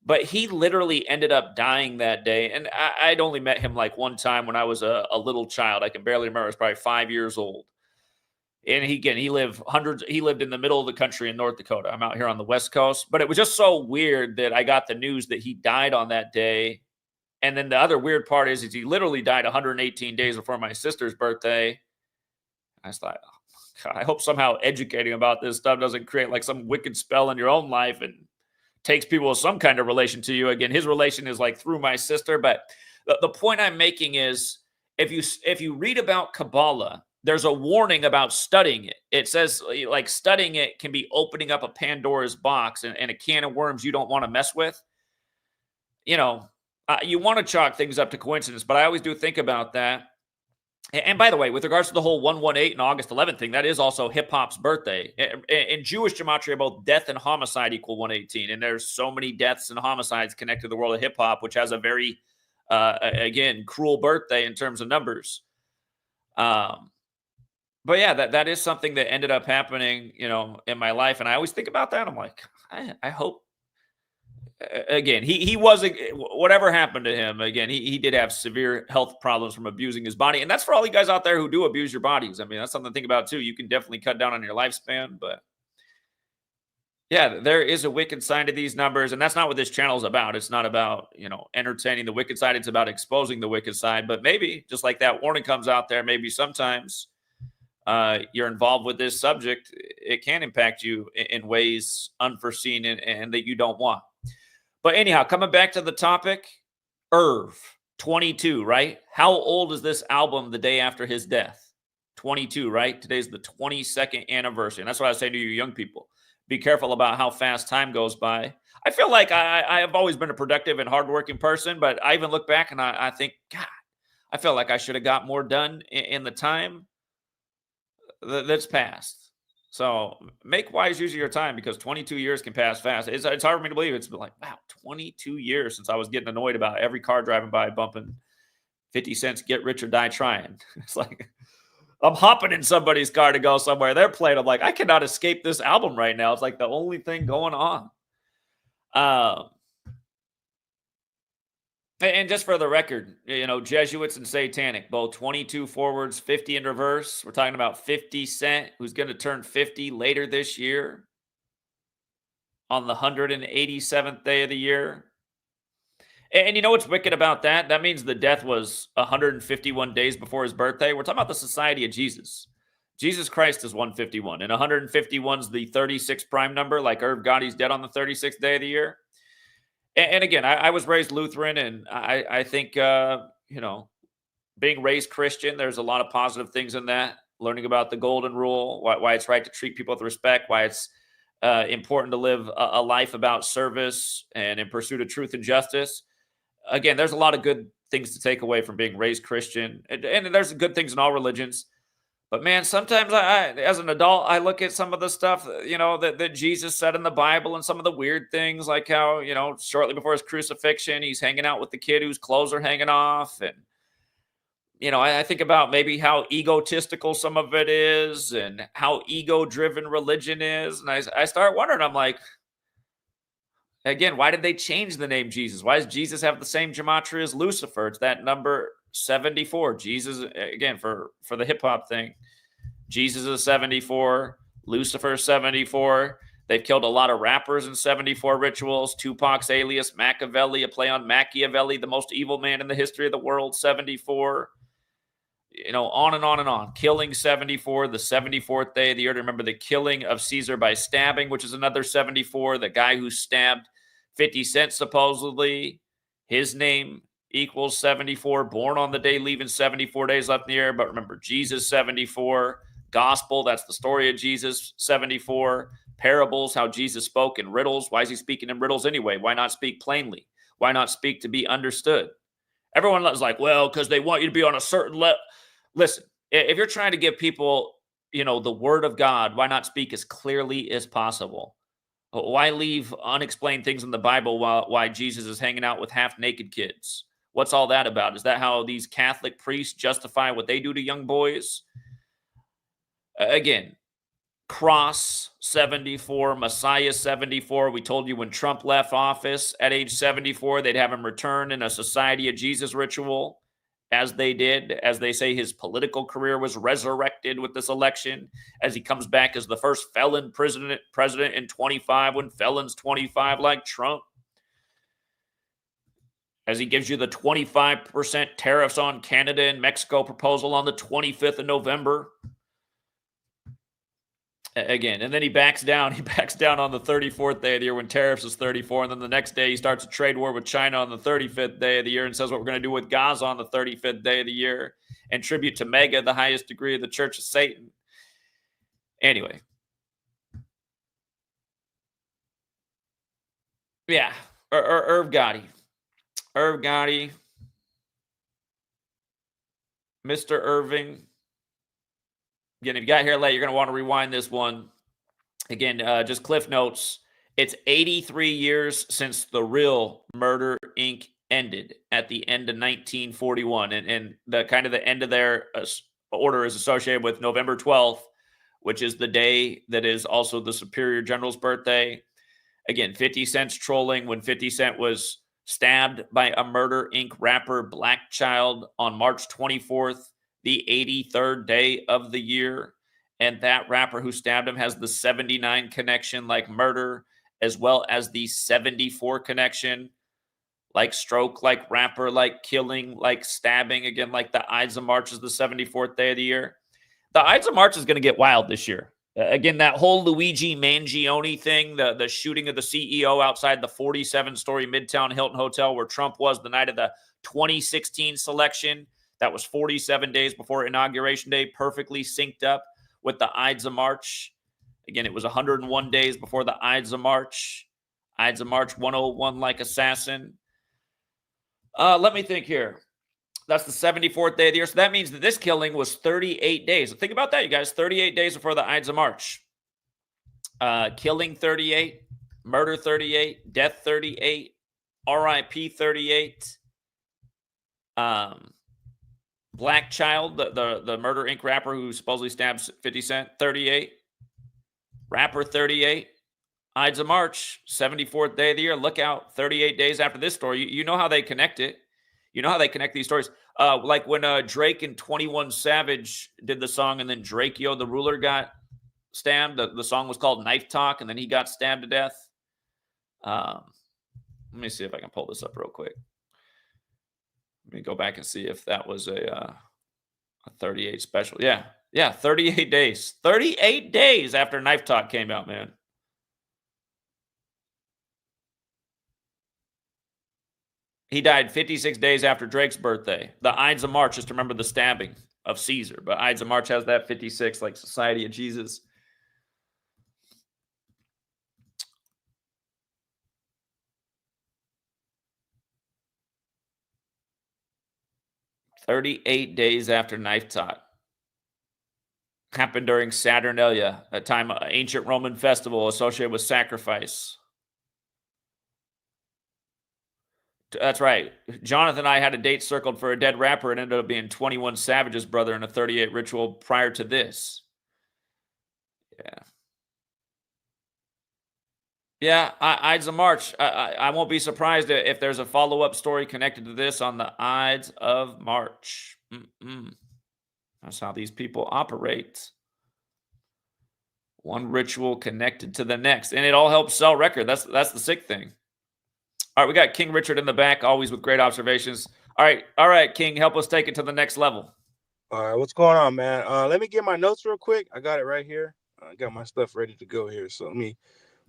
But he literally ended up dying that day. And I'd only met him like one time when I was a little child. I can barely remember. I was probably 5 years old. And he lived in the middle of the country in North Dakota. I'm out here on the West Coast. But it was just so weird that I got the news that he died on that day. And then the other weird part is he literally died 118 days before my sister's birthday. I was like, oh, God, I hope somehow educating about this stuff doesn't create like some wicked spell in your own life and takes people with some kind of relation to you. Again, his relation is like through my sister. But the point I'm making is if you read about Kabbalah, there's a warning about studying it. It says like studying it can be opening up a Pandora's box and a can of worms you don't want to mess with. You want to chalk things up to coincidence, but I always do think about that. And by the way, with regards to the whole 118 and August 11th thing, that is also hip hop's birthday. In Jewish gematria, both death and homicide equal 118. And there's so many deaths and homicides connected to the world of hip hop, which has a very, again, cruel birthday in terms of numbers. But yeah, that is something that ended up happening, in my life. And I always think about that. I'm like, I hope. Again, he wasn't, whatever happened to him. Again, he did have severe health problems from abusing his body, and that's for all you guys out there who do abuse your bodies. I mean, that's something to think about too. You can definitely cut down on your lifespan, but yeah, there is a wicked side to these numbers, and that's not what this channel is about. It's not about entertaining the wicked side. It's about exposing the wicked side. But maybe just like that warning comes out there, maybe sometimes you're involved with this subject, it can impact you in ways unforeseen and that you don't want. But anyhow, coming back to the topic, Irv, 22, right? How old is this album the day after his death? 22, right? Today's the 22nd anniversary. And that's what I say to you young people. Be careful about how fast time goes by. I feel like I have always been a productive and hardworking person, but I even look back and I think, God, I feel like I should have got more done in the time that's passed. So make wise use of your time, because 22 years can pass fast. It's hard for me to believe. It's been like, wow, 22 years since I was getting annoyed about every car driving by bumping 50 cents, get rich or die trying. It's like I'm hopping in somebody's car to go somewhere. They're playing. I'm like, I cannot escape this album right now. It's like the only thing going on. And just for the record, Jesuits and Satanic, both 22 forwards, 50 in reverse. We're talking about 50 Cent, who's going to turn 50 later this year on the 187th day of the year. And you know what's wicked about that? That means the death was 151 days before his birthday. We're talking about the Society of Jesus. Jesus Christ is 151, and 151 is the 36th prime number, like Irv Gotti's dead on the 36th day of the year. And again, I was raised Lutheran, and I think, being raised Christian, there's a lot of positive things in that. Learning about the golden rule, why it's right to treat people with respect, why it's important to live a life about service and in pursuit of truth and justice. Again, there's a lot of good things to take away from being raised Christian. And there's good things in all religions. But man, sometimes as an adult, I look at some of the stuff, that Jesus said in the Bible, and some of the weird things, like how, shortly before his crucifixion, he's hanging out with the kid whose clothes are hanging off. And, I think about maybe how egotistical some of it is and how ego-driven religion is. And I start wondering, I'm like, again, why did they change the name Jesus? Why does Jesus have the same gematria as Lucifer? It's that number 74. Jesus, again, for the hip hop thing, Jesus is 74, Lucifer 74. They've killed a lot of rappers in 74 rituals. Tupac's alias Machiavelli, a play on Machiavelli, the most evil man in the history of the world, 74. On and on and on. Killing 74, the 74th day of the year to remember the killing of Caesar by stabbing, which is another 74. The guy who stabbed 50 Cent, supposedly, his name equals 74. Born on the day, leaving 74 days left in the year. But remember, Jesus, 74. Gospel, that's the story of Jesus, 74. Parables, how Jesus spoke in riddles. Why is he speaking in riddles anyway? Why not speak plainly? Why not speak to be understood? Everyone is like, well, because they want you to be on a certain level. Listen, if you're trying to give people, the word of God, why not speak as clearly as possible? Why leave unexplained things in the Bible why Jesus is hanging out with half-naked kids? What's all that about? Is that how these Catholic priests justify what they do to young boys? Again, Cross 74, Messiah 74. We told you when Trump left office at age 74, they'd have him return in a Society of Jesus ritual, as they did. As they say, his political career was resurrected with this election, as he comes back as the first felon president in 25, when felons 25 like Trump. As he gives you the 25% tariffs on Canada and Mexico proposal on the 25th of November. Again, and then he backs down. He backs down on the 34th day of the year when tariffs is 34. And then the next day he starts a trade war with China on the 35th day of the year and says what we're going to do with Gaza on the 35th day of the year, and tribute to Mega, the highest degree of the Church of Satan. Anyway. Yeah. Irv Gotti. Irv Gotti. Mr. Irving. Again, if you got here late, you're going to want to rewind this one. Again, just cliff notes. It's 83 years since the real Murder Inc. ended at the end of 1941. And the kind of the end of their order is associated with November 12th, which is the day that is also the Superior General's birthday. Again, 50 Cent's trolling when 50 Cent was stabbed by a Murder Inc. rapper, Black Child, on March 24th, the 83rd day of the year. And that rapper who stabbed him has the 79 connection, like murder, as well as the 74 connection, like stroke, like rapper, like killing, like stabbing. Again, like the Ides of March is the 74th day of the year. The Ides of March is going to get wild this year. Again, that whole Luigi Mangione thing, the shooting of the CEO outside the 47-story Midtown Hilton Hotel where Trump was the night of the 2016 selection. That was 47 days before Inauguration Day, perfectly synced up with the Ides of March. Again, it was 101 days before the Ides of March. Ides of March 101 like assassin. Let me think here. That's the 74th day of the year. So that means that this killing was 38 days. Think about that, you guys. 38 days before the Ides of March. Killing 38, murder 38, death 38, RIP 38. Black Child, the Murder Inc. rapper who supposedly stabs 50 Cent, 38. Rapper 38. Ides of March, 74th day of the year. Look out, 38 days after this story. You know how they connect it. You know how they connect these stories. Like when Drake and 21 Savage did the song, and then Drake Yo the Ruler got stabbed. The song was called Knife Talk, and then he got stabbed to death. Let me see if I can pull this up real quick. Let me go back and see if that was a 38 special. Yeah, 38 days. 38 days after Knife Talk came out, man. He died 56 days after Drake's birthday. The Ides of March, just remember the stabbing of Caesar. But Ides of March has that 56, like Society of Jesus. "38 days after Knife Talk." Happened during Saturnalia, a time ancient Roman festival associated with sacrifice. That's right. Jonathan and I had a date circled for a dead rapper. It ended up being 21 Savage's brother in a 38 ritual prior to this. Yeah, Ides of March. I won't be surprised if there's a follow-up story connected to this on the Ides of March. That's how these people operate. One ritual connected to the next. And it all helps sell record. That's the sick thing. All right, we got King Richard in the back, always with great observations. All right, King, help us take it to the next level. All right, what's going on, man? Let me get my notes real quick. I got it right here. I got my stuff ready to go here. So let me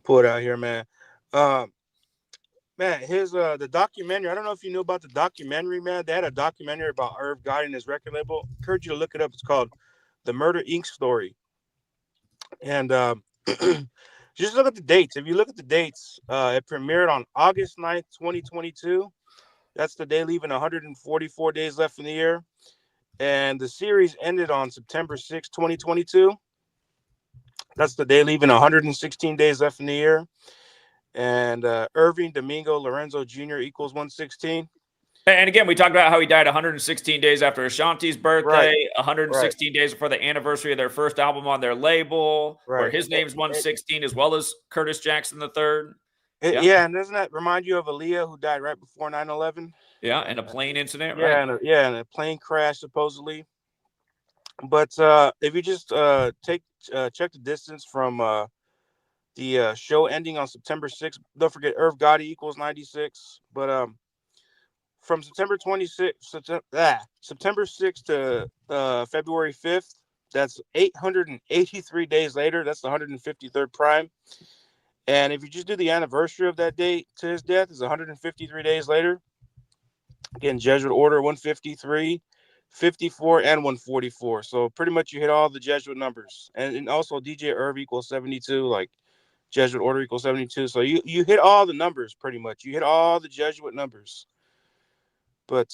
pull it out here, man. Man, here's the documentary. I don't know if you knew about the documentary, man. They had a documentary about Irv Gotti and his record label. I encourage you to look it up. It's called The Murder Inc. Story. And just look at the dates. If you look at the dates, it premiered on August 9th, 2022. That's the day leaving 144 days left in the year. And the series ended on September 6th, 2022. That's the day leaving 116 days left in the year. And Irving Domingo Lorenzo Jr. equals 116. And again, we talked about how he died 116 days after Ashanti's birthday, 116 days before the anniversary of their first album on their label, where his name's 116, as well as Curtis Jackson III. Yeah, and doesn't that remind you of Aaliyah, who died right before 9/11? Yeah, in a plane incident, right? Yeah, and a plane crash, supposedly. But if you just check the distance from the show ending on September 6th, don't forget Irv Gotti equals 96. But from September 6th to February 5th, that's 883 days later. That's the 153rd prime. And if you just do the anniversary of that date to his death, is 153 days later. Again, Jesuit order 153, 54, and 144. So pretty much you hit all the Jesuit numbers. And also DJ Irv equals 72, like Jesuit order equals 72. So you hit all the numbers pretty much. You hit all the Jesuit numbers. But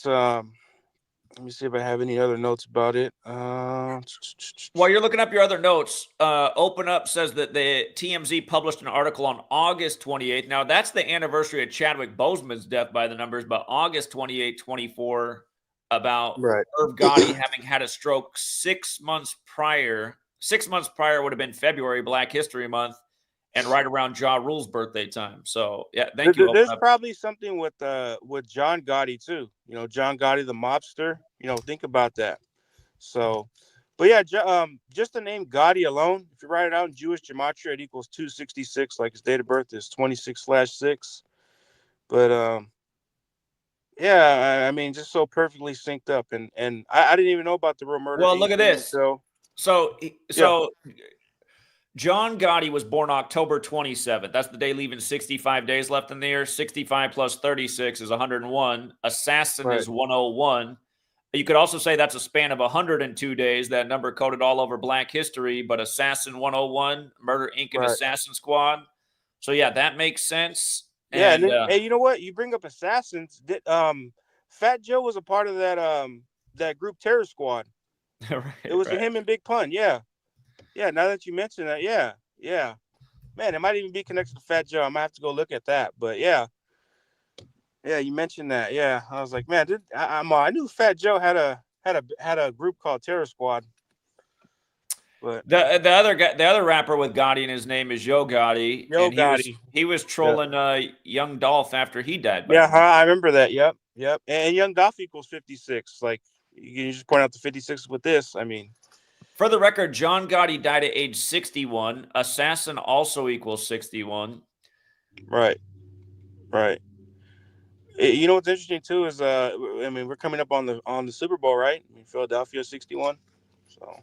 Let me see if I have any other notes about it. While you're looking up your other notes, Open Up says that the TMZ published an article on August 28th. Now, that's the anniversary of Chadwick Boseman's death by the numbers, but August 28, 24, about Right. Irv Gotti having had a stroke 6 months prior. 6 months prior would have been February, Black History Month, and right around Ja Rule's birthday time. So, yeah, thank you, Open There's Up. probably something with John Gotti too. You know, John Gotti, the mobster. You know, think about that. So, but yeah, just the name Gotti alone, if you write it out in Jewish gematria, it equals 266. Like his date of birth is 26/6. But yeah, I mean, just so perfectly synced up, and I didn't even know about the real Murder Well, look Inc. at thing this. until So, yeah, so John Gotti was born October 27th. That's the day leaving 65 days left in the year. 65 plus 36 is 101. Assassin right, is 101. You could also say that's a span of 102 days. That number coded all over Black history, but Assassin 101, Murder Inc. and right. Assassin Squad. So, yeah, that makes sense. Yeah, and And then hey, you know what? You bring up assassins. Fat Joe was a part of that group Terror Squad. It right, was right. him and Big Pun. Yeah, yeah. Now that you mention that, yeah, yeah. Man, it might even be connected to Fat Joe. I might have to go look at that. But yeah, yeah. You mentioned that. Yeah, I was like, man, I knew Fat Joe had a group called Terror Squad. But The other rapper with Gotti in his name is Yo Gotti, Yo and Gotti. he was Yeah, trolling Young Dolph after he died by yeah. the Huh, number. I remember that. Yep, yep. And Young Dolph equals 56. Like you just point out the 56 with this. I mean, For the record, John Gotti died at age 61. Assassin also equals 61. right, right. You know what's interesting too is I mean we're coming up on the Super Bowl, right? I mean, Philadelphia 61. So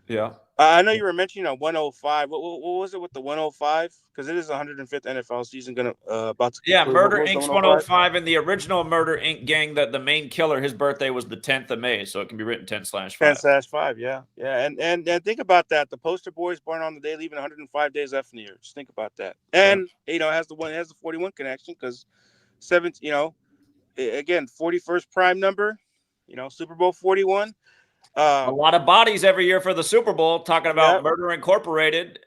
Yeah. I know you were mentioning a 105. What was it with the 105? Because it is the 105th NFL season gonna about to Yeah, conclude. What Murder was the Inc.'s 105? 105, and the original Murder Inc. gang, that the main killer, his birthday was the 10th of May, so it can be written 10/5. 10/5. Yeah, yeah. And think about that. The poster boy is born on the day, leaving 105 days left in the year. Just think about that. Yeah. And it has the 41 connection because 7. Again 41st prime number. Super Bowl 41. A Uh, lot of bodies every year for the Super Bowl, talking yeah. about Murder Incorporated,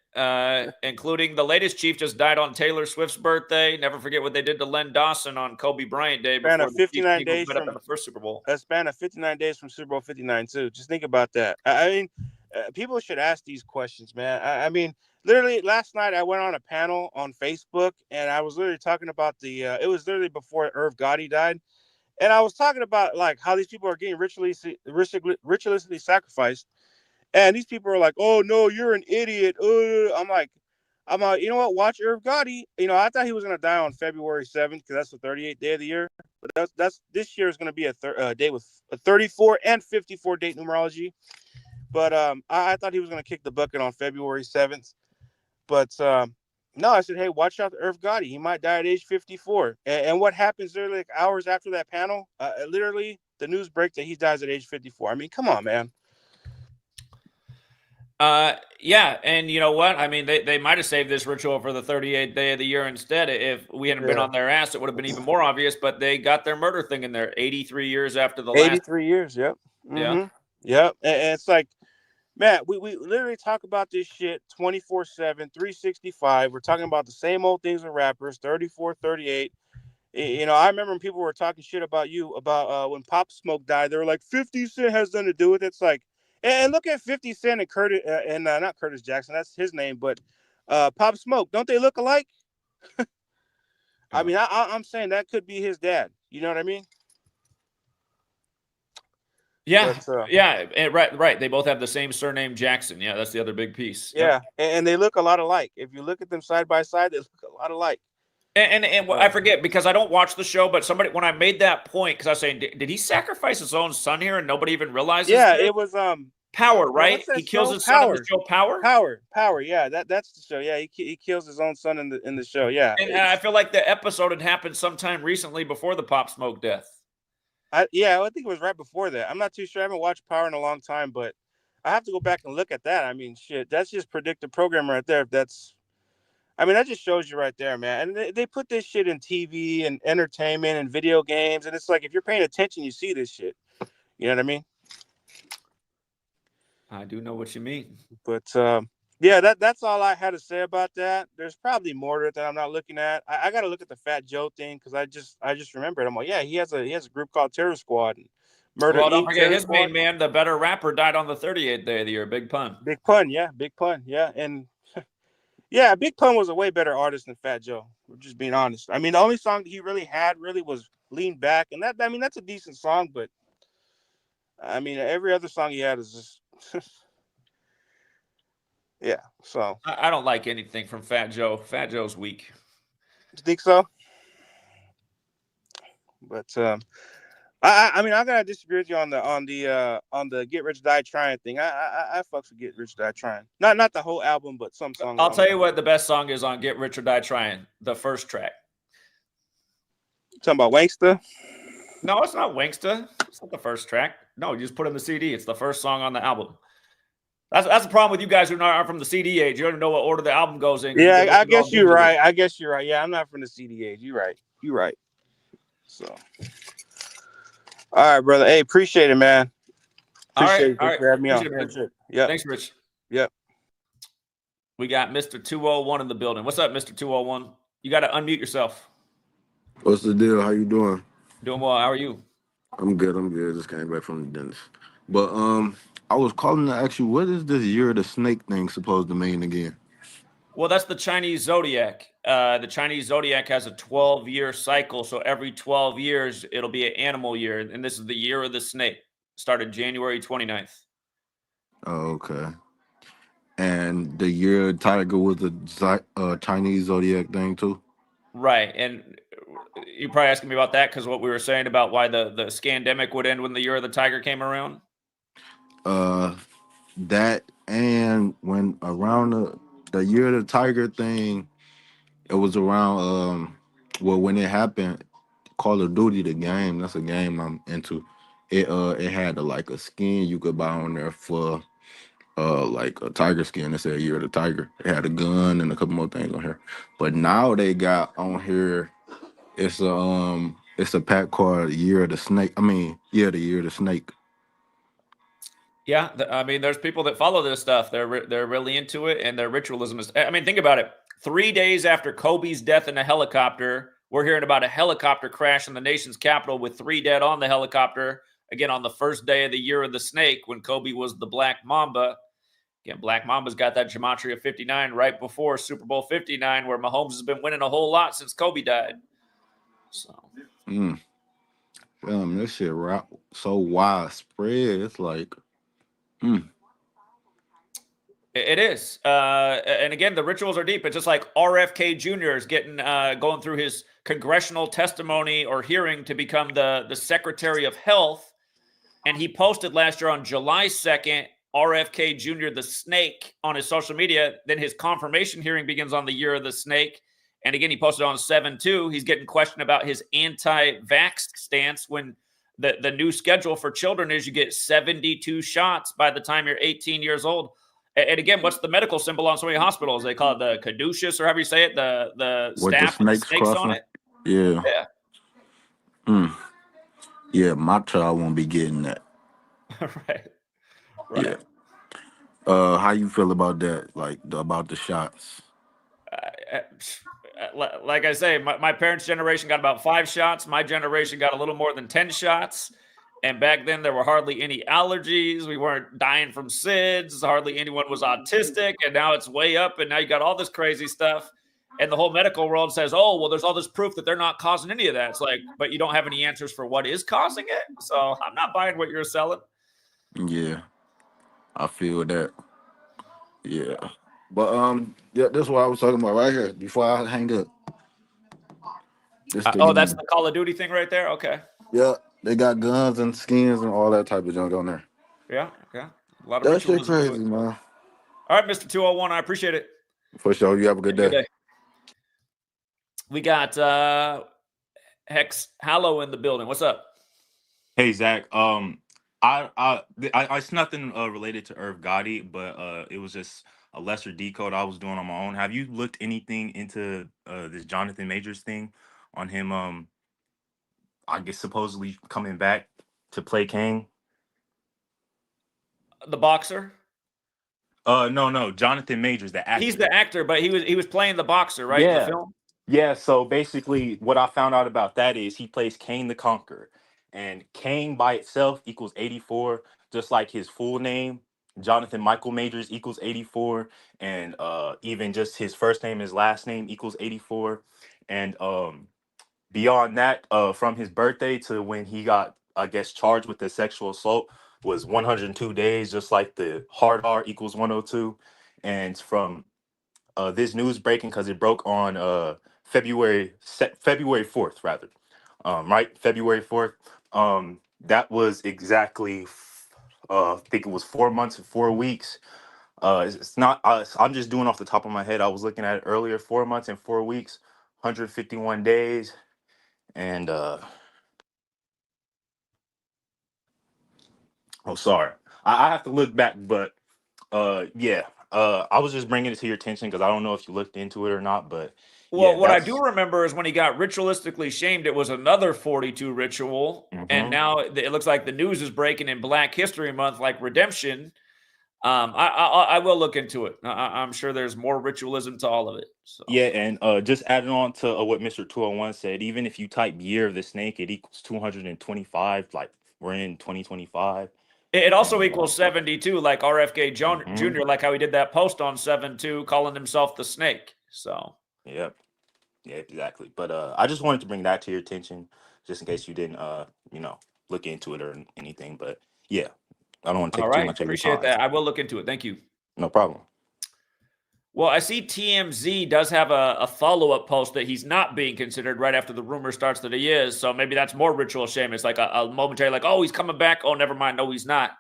including the latest chief just died on Taylor Swift's birthday. Never forget what they did to Len Dawson on Kobe Bryant Day Span before of the Chiefs and 59 Eagles days met up in from the first Super Bowl. a span of 59 days from Super Bowl 59 too. Just think about that. I mean, people should ask these questions, man. I mean, literally last night I went on a panel on Facebook and I was literally talking about the. It was literally before Irv Gotti died, and I was talking about like how these people are getting ritualistically sacrificed, and these people are like, "Oh no, you're an idiot." I'm like, you know what? Watch Irv Gotti. I thought he was gonna die on February 7th because that's the 38th day of the year. But that's this year is gonna be a day with a 34 and 54 date numerology. But I thought he was gonna kick the bucket on February 7th. But no, I said, hey, watch out, Irv Gotti. He might die at age 54. And what happens literally like hours after that panel? Literally, the news breaks that he dies at age 54. I mean, come on, man. Yeah, and you know what? I mean, they might have saved this ritual for the 38th day of the year instead. If we hadn't been Yeah. on their ass, it would have been even more obvious, but they got their murder thing in there 83 years after the last. 83 years. Yep. Yeah. Mm-hmm. Yep. And it's like, man, we literally talk about this shit 24/7, 365. We're talking about the same old things with rappers, 34, 38. I remember when people were talking shit about you about when Pop Smoke died. They were like, 50 Cent has nothing to do with it. It's like, and look at 50 Cent and Curtis and not Curtis Jackson, that's his name, but Pop Smoke. Don't they look alike? I Yeah. mean, I'm saying that could be his dad. You know what I mean? Yeah, But yeah, right. They both have the same surname, Jackson. Yeah, that's the other big piece. Yep. yeah, and they look a lot alike. If you look at them side by side, they look a lot alike. And I forget because I don't watch the show, but somebody when I made that point, because I was saying, did he sacrifice his own son here and nobody even realizes Yeah, this? it was Power, man, right? what's that He kills show? his son in the Power, show Power. Power. Yeah, that's the show. Yeah, he kills his own son in the show. Yeah, And I feel like the episode had happened sometime recently before the Pop Smoke death. I think it was right before that. I'm not too sure. I haven't watched Power in a long time, but I have to go back and look at that. I mean, shit, that's just predictive programming right there. I mean, that just shows you right there, man. And they put this shit in TV and entertainment and video games, and it's like if you're paying attention, you see this shit. You know what I mean? I do know what you mean. But yeah, that's all I had to say about that. There's probably more to it that I'm not looking at. I got to look at the Fat Joe thing because I just remembered. I'm like, yeah, he has a group called Terror Squad and Murder Well, don't Inc. forget Terror his Squad. main man, the better rapper, died on the 38th day of the year. Big pun. Big Pun, yeah, Big Pun, yeah, and yeah, Big Pun was a way better artist than Fat Joe. We're just being honest. I mean, the only song he really had really was "Lean Back," and that I mean that's a decent song, but I mean every other song he had is just yeah. So I don't like anything from Fat Joe. Fat Joe's weak. you think so? But I mean I gotta disagree with you on the Get Rich Die Trying thing. I fucks with Get Rich Die Trying. Not the whole album, but some songs. I'll tell you what the best song is on Get Rich or Die Trying. The first track. Talking about Wanksta? No, it's not Wanksta. It's not the first track. No, you just put in the CD. It's the first song on the album. That's the problem with you guys who aren't from the CD age. You don't know what order the album goes in. Yeah, I guess you're right. I guess you're right. Yeah, I'm not from the CD age. You're right. You're right. So, all right, brother. Hey, appreciate it, man. Appreciate it. Thanks for having me on. Yeah. Thanks, Rich. Yep. We got Mr. 201 in the building. What's up, Mr. 201? You got to unmute yourself. What's the deal? How you doing? Doing well. How are you? I'm good. Just came back from the dentist. But I was calling to ask you, what is this year of the snake thing supposed to mean again? Well, that's the Chinese zodiac. The Chinese zodiac has a 12-year cycle. So every 12 years, it'll be an animal year. And this is the year of the snake. Started January 29th. Oh, okay. And the year of tiger was the Chinese zodiac thing too? Right. And you're probably asking me about that because what we were saying about why the scandemic would end when the year of the tiger came around. That and when around the year of the tiger thing, it was around well, when it happened, Call of Duty, the game, that's a game I'm into. It had like a skin you could buy on there for like a tiger skin. It said Year of the Tiger. It had a gun and a couple more things on here. But now they got on here, it's a pack called Year of the Snake. I mean, yeah, the Year of the Snake. Yeah, I mean, there's people that follow this stuff. They're really into it, and their ritualism is. I mean, think about it. 3 days after Kobe's death in a helicopter, we're hearing about a helicopter crash in the nation's capital with 3 dead on the helicopter. Again, on the first day of the Year of the Snake, when Kobe was the Black Mamba. Again, Black Mamba's got that Gematria 59 right before Super Bowl 59, where Mahomes has been winning a whole lot since Kobe died. So, This shit so widespread. It's like, It is. And again, the rituals are deep. It's just like RFK Jr. is getting going through his congressional testimony or hearing to become the Secretary of Health. And he posted last year on July 2nd, RFK Jr. the snake on his social media. Then his confirmation hearing begins on the Year of the Snake. And again, he posted on 7/2. He's getting questioned about his anti-vax stance when the new schedule for children is you get 72 shots by the time you're 18 years old. And again, what's the medical symbol on so many hospitals? They call it the caduceus, or however you say it, the staff with the snakes on it. Yeah. Yeah, my child won't be getting that. Right. Yeah. How you feel about that? Like about the shots? Like I say, my parents' generation got about 5 shots. My generation got a little more than 10 shots. And back then, there were hardly any allergies. We weren't dying from SIDS. Hardly anyone was autistic. And now it's way up. And now you got all this crazy stuff. And the whole medical world says, oh, well, there's all this proof that they're not causing any of that. It's like, but you don't have any answers for what is causing it. So I'm not buying what you're selling. Yeah, I feel that. Yeah. But yeah, that's what I was talking about right here before I hang up. That's the Call of Duty thing right there? Okay. Yeah, they got guns and skins and all that type of junk on there. Yeah. A lot of that shit crazy, man. All right, Mr. 201, I appreciate it. For sure. You have a good day. We got Hex Hallow in the building. What's up? Hey, Zach. It's nothing related to Irv Gotti, but it was just a lesser decode I was doing on my own. Have you looked anything into this Jonathan Majors thing on him? I guess supposedly coming back to play Kang. The boxer. No, Jonathan Majors, the He's actor. the actor, but he was playing the boxer, right, in the Yeah. film. Yeah, so basically what I found out about that is he plays Kane the Conqueror. And Kane by itself equals 84, just like his full name, Jonathan Michael Majors equals 84, and even just his first name, his last name equals 84. And beyond that, from his birthday to when he got, I guess, charged with the sexual assault was 102 days, just like the hard R equals 102. And from this news breaking because it broke on February 4th, rather. Right, February 4th. That was exactly I think it was 4 months and 4 weeks. It's not I'm just doing off the top of my head. I was looking at it earlier. 4 months and 4 weeks, 151 days. And oh, sorry, I have to look back, but yeah, I was just bringing it to your attention because I don't know if you looked into it or not, but Well, yeah, what I do that's remember is when he got ritualistically shamed, it was another 42 ritual, and mhm. now it looks like the news is breaking in Black History Month, like redemption. I will look into it. I'm sure there's more ritualism to all of it. So Yeah, and just adding on to what Mr. 201 said, even if you type Year of the Snake, it equals 225. Like we're in 2025, it also and equals 72, like RFK mhm. Jr., like how he did that post on 7-2, calling himself the Snake. So Yep, yeah, exactly. But I just wanted to bring that to your attention, just in case you didn't you know, look into it or anything. But yeah, I don't want to all take too right, much of your appreciate time. that. I will look into it. Thank you. No problem. Well, I see TMZ does have a follow-up post that he's not being considered right after the rumor starts that he is. So maybe that's more ritual shame. It's like a momentary, like, oh, he's coming back. Oh, never mind. No, he's not.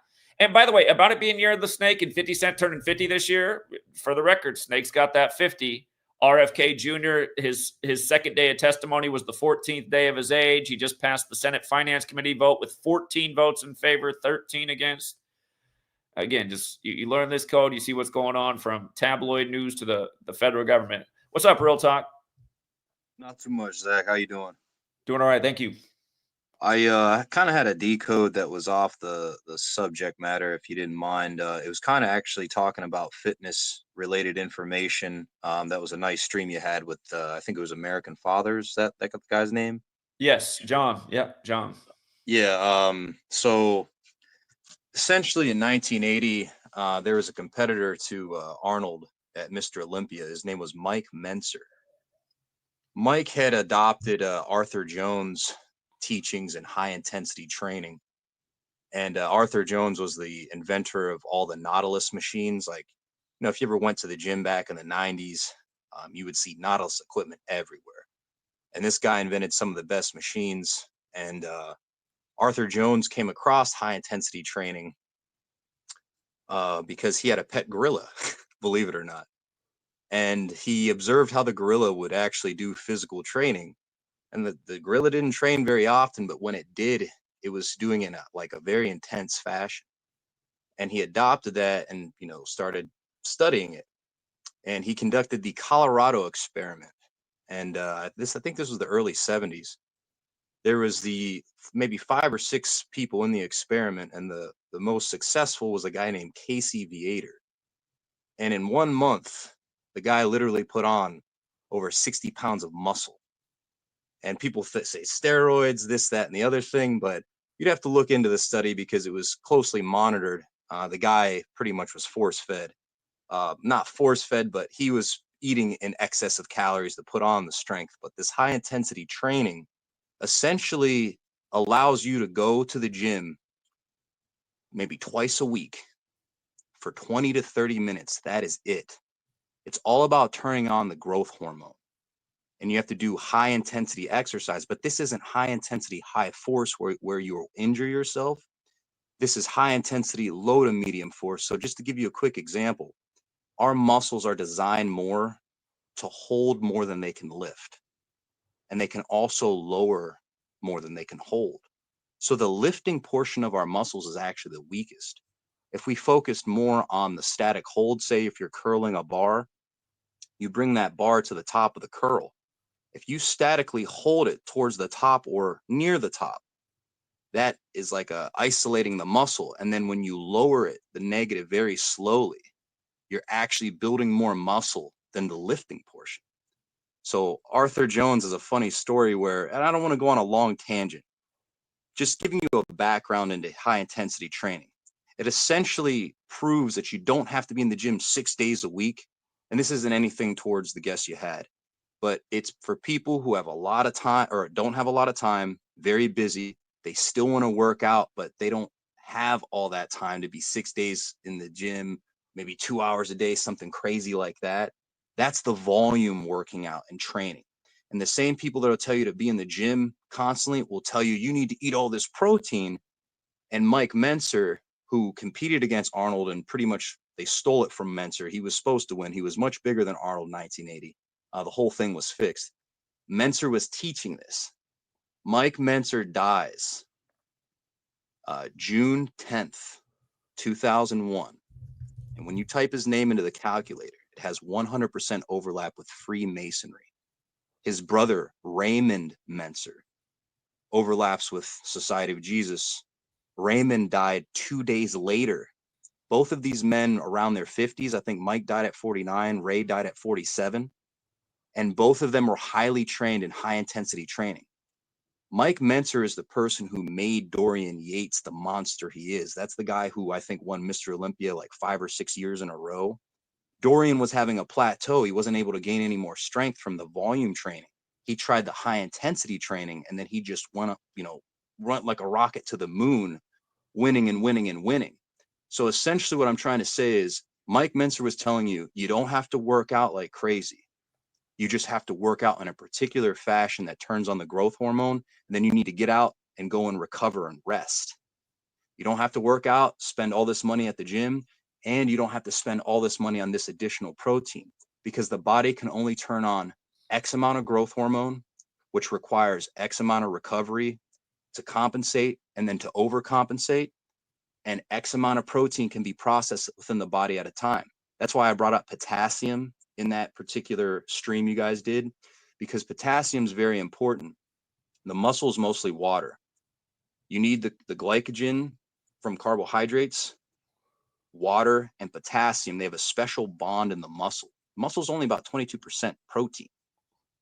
And by the way, about it being Year of the Snake and 50 Cent turning 50 this year, for the record, Snake's got that 50. RFK Jr., his second day of testimony was the 14th day of his age. He just passed the Senate Finance Committee vote with 14 votes in favor, 13 against. Again, just you learn this code, you see what's going on from tabloid news to the federal government. What's up, Real Talk? Not too much, Zach. How you doing? Doing all right, thank you. I kind of had a decode that was off the subject matter, if you didn't mind. It was kind of actually talking about fitness related information. That was a nice stream you had with I think it was American Fathers. That got the guy's name? Yes, John. Yep, John. Yeah. So essentially in 1980, there was a competitor to Arnold at Mr. Olympia. His name was Mike Menser. Mike had adopted Arthur Jones' teachings in high intensity training. And Arthur Jones was the inventor of all the Nautilus machines. Like, if you ever went to the gym back in the 90s, you would see Nautilus equipment everywhere. And this guy invented some of the best machines. And Arthur Jones came across high intensity training because he had a pet gorilla, believe it or not. And he observed how the gorilla would actually do physical training. And the gorilla didn't train very often, but when it did, it was doing it in a very intense fashion. And he adopted that and started studying it. And he conducted the Colorado experiment. And I think this was the early 70s. There was maybe 5 or 6 people in the experiment, and the most successful was a guy named Casey Viator. And in 1 month, the guy literally put on over 60 pounds of muscle. And people say steroids, this, that, and the other thing, but you'd have to look into the study because it was closely monitored. The guy pretty much was force fed, not force fed, but he was eating in excess of calories to put on the strength. But this high intensity training essentially allows you to go to the gym maybe twice a week for 20 to 30 minutes. That is it. It's all about turning on the growth hormone. And you have to do high intensity exercise, but this isn't high intensity, high force where you will injure yourself. This is high intensity, low to medium force. So just to give you a quick example, our muscles are designed more to hold more than they can lift. And they can also lower more than they can hold. So the lifting portion of our muscles is actually the weakest. If we focused more on the static hold, say if you're curling a bar, you bring that bar to the top of the curl. If you statically hold it towards the top or near the top, that is like isolating the muscle. And then when you lower it, the negative, very slowly, you're actually building more muscle than the lifting portion. So Arthur Jones is a funny story where, and I don't want to go on a long tangent, just giving you a background into high intensity training. It essentially proves that you don't have to be in the gym 6 days a week. And this isn't anything towards the guests you had, but it's for people who have a lot of time or don't have a lot of time, very busy. They still want to work out, but they don't have all that time to be 6 days in the gym, maybe 2 hours a day, something crazy like that. That's the volume working out and training. And the same people that will tell you to be in the gym constantly will tell you you need to eat all this protein. And Mike Menser, who competed against Arnold and pretty much they stole it from Menser. He was supposed to win. He was much bigger than Arnold in 1980. The whole thing was fixed. Menser was teaching this. Mike Menser dies June 10th, 2001. And when you type his name into the calculator, it has 100% overlap with Freemasonry. His brother, Raymond Menser, overlaps with Society of Jesus. Raymond died 2 days later. Both of these men around their 50s. I think Mike died at 49, Ray died at 47. And both of them were highly trained in high intensity training. Mike Menser is the person who made Dorian Yates the monster he is. That's the guy who I think won Mr. Olympia like 5 or 6 years in a row. Dorian was having a plateau. He wasn't able to gain any more strength from the volume training. He tried the high intensity training, and then he just went up, run like a rocket to the moon, winning and winning and winning. So essentially what I'm trying to say is Mike Menser was telling you, you don't have to work out like crazy. You just have to work out in a particular fashion that turns on the growth hormone. And then you need to get out and go and recover and rest. You don't have to work out, spend all this money at the gym, and you don't have to spend all this money on this additional protein because the body can only turn on X amount of growth hormone, which requires X amount of recovery to compensate and then to overcompensate. And X amount of protein can be processed within the body at a time. That's why I brought up potassium in that particular stream you guys did, because potassium is very important. The muscle is mostly water. You need the glycogen from carbohydrates, water, and potassium. They have a special bond in the muscle. Muscle is only about 22% protein.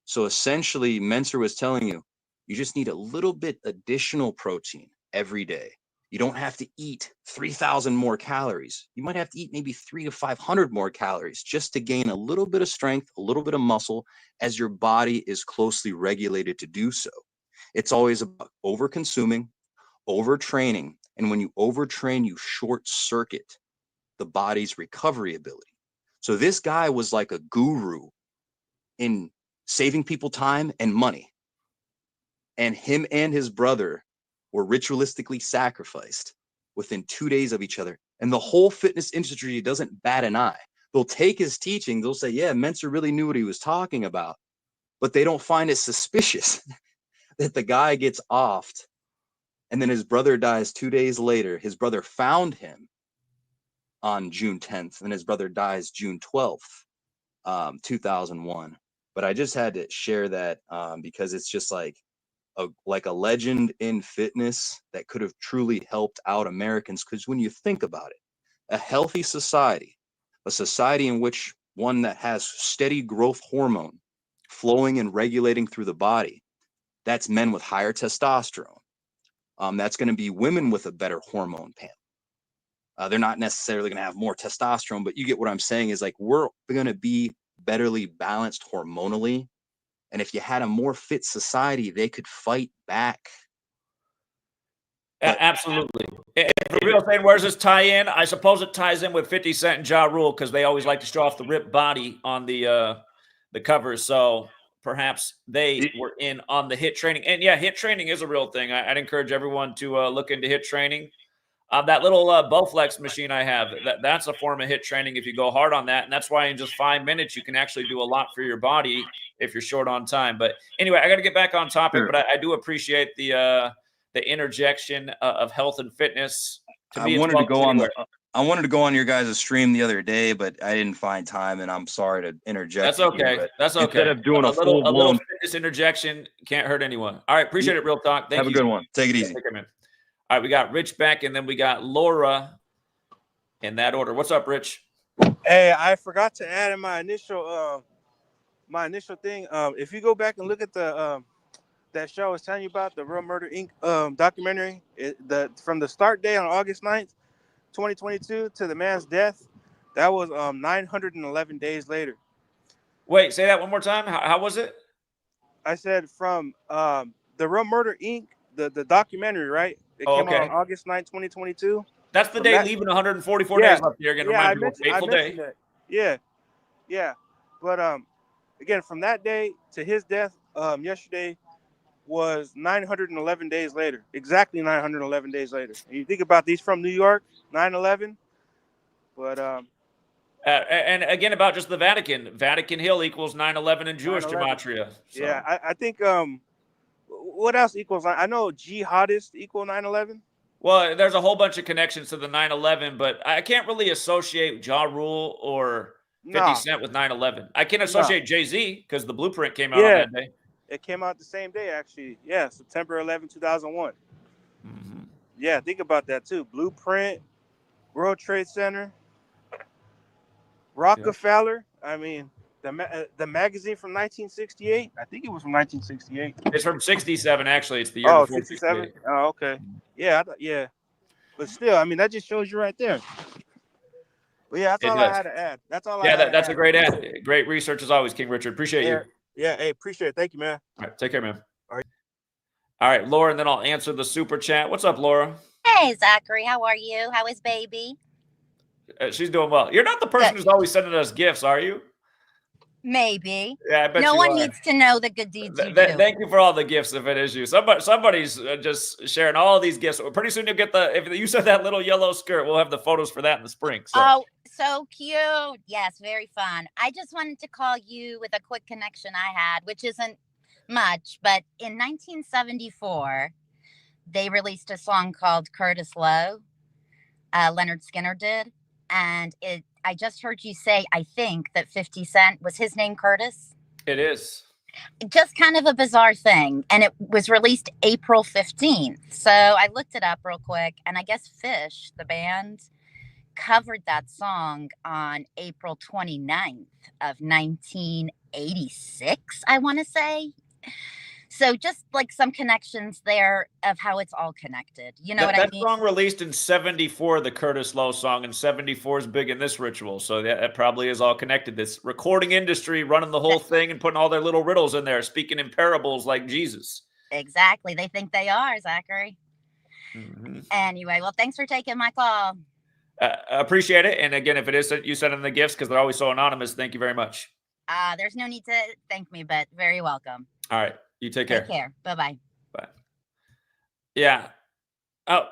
So essentially, Menser was telling you, you just need a little bit additional protein every day. You don't have to eat 3,000 more calories. You might have to eat maybe 300 to 500 more calories just to gain a little bit of strength, a little bit of muscle, as your body is closely regulated to do so. It's always about over-consuming, overtraining, and when you overtrain, you short circuit the body's recovery ability. So this guy was like a guru in saving people time and money. And him and his brother were ritualistically sacrificed within 2 days of each other. And the whole fitness industry doesn't bat an eye. They'll take his teaching. They'll say, yeah, Menser really knew what he was talking about. But they don't find it suspicious that the guy gets offed. And then his brother dies 2 days later. His brother found him on June 10th. And his brother dies June 12th, 2001. But I just had to share that because it's just like a legend in fitness that could have truly helped out Americans. Because when you think about it, a healthy society, a society in which one that has steady growth hormone flowing and regulating through the body, that's men with higher testosterone. That's going to be women with a better hormone panel. They're not necessarily going to have more testosterone, but you get what I'm saying is like we're going to be betterly balanced hormonally. And if you had a more fit society, they could fight back. But absolutely. If the real thing, where's this tie in? I suppose it ties in with 50 Cent and Ja Rule because they always like to show off the ripped body on the covers. So perhaps they were in on the HIIT training. And yeah, HIIT training is a real thing. I'd encourage everyone to look into HIIT training. That little Bowflex machine I have, that's a form of HIIT training if you go hard on that. And that's why in just 5 minutes, you can actually do a lot for your body if you're short on time. But anyway, I got to get back on topic, sure. But I do appreciate the interjection of health and fitness. To me, I wanted to go on I wanted to go on your guys' stream the other day, but I didn't find time, and I'm sorry to interject. That's you okay. here, but That's okay. Instead of doing a a little full-blown, fitness interjection can't hurt anyone. All right, appreciate it, Real Talk. Thank have you. a good one. Take it easy. Take care, man. All right, we got Rich back, and then we got Laura in that order. What's up, Rich? Hey, I forgot to add in my initial thing. If you go back and look at the that show I was telling you about, the Real Murder Inc. Documentary, from the start day on August 9th, 2022 to the man's death, that was 911 days later. Wait, say that one more time. How was it? I said from the Real Murder Inc. the documentary, right? It came out on August 9th, 2022. That's the day leaving 144 days left here. Again, remind people, fateful day. That. Yeah. But again, from that day to his death yesterday was 911 days later. Exactly 911 days later. And you think about these from New York, 9/11. But and again, about just the Vatican. Vatican Hill equals 9/11 in Jewish 9/11. Gematria. So. Yeah, I think what else equals? I know jihadist equal 9/11. Well, there's a whole bunch of connections to the 9/11, but I can't really associate Ja Rule or 50 Cent with 9/11. I can associate Jay-Z because the Blueprint came out on that day. It came out the same day, actually. Yeah, September 11, 2001. Mm-hmm. Yeah, think about that, too. Blueprint, World Trade Center, Rockefeller. Yeah. I mean, the magazine from 1968. I think it was from 1968. It's from 67, actually. It's the year before 67? Oh, okay. Yeah, yeah. But still, I mean, that just shows you right there. But yeah, that's all I had to add. That's all I had. That's a great ad. Great research as always, King Richard. Appreciate you. Yeah, hey, appreciate it. Thank you, man. All right, take care, man. All right, Laura, and then I'll answer the super chat. What's up, Laura? Hey, Zachary. How are you? How is baby? She's doing well. You're not the person who's always sending us gifts, are you? Maybe. Yeah, I bet no you one are. needs to know the good deeds you do. Thank you for all the gifts. If it is you, somebody's just sharing all these gifts. Pretty soon you'll get if you said that little yellow skirt, we'll have the photos for that in the spring. So. Oh, so cute. Yes, very fun. I just wanted to call you with a quick connection I had, which isn't much, but in 1974, they released a song called Curtis Lowe. Leonard Skinner did. And I just heard you say, I think, that 50 Cent, was his name Curtis? It is. Just kind of a bizarre thing. And it was released April 15th. So I looked it up real quick. And I guess Fish, the band, covered that song on April 29th of 1986, I want to say. So just like some connections there of how it's all connected. You know what I mean? That song released in 74, the Curtis Lowe song, and 74 is big in this ritual. So that probably is all connected. This recording industry running the whole thing and putting all their little riddles in there, speaking in parables like Jesus. Exactly. They think they are, Zachary. Mm-hmm. Anyway, well, thanks for taking my call. Appreciate it. And again, if it is you send them the gifts because they're always so anonymous, thank you very much. There's no need to thank me, but very welcome. All right. You take care. Take care. Bye-bye. Bye. Yeah. Oh,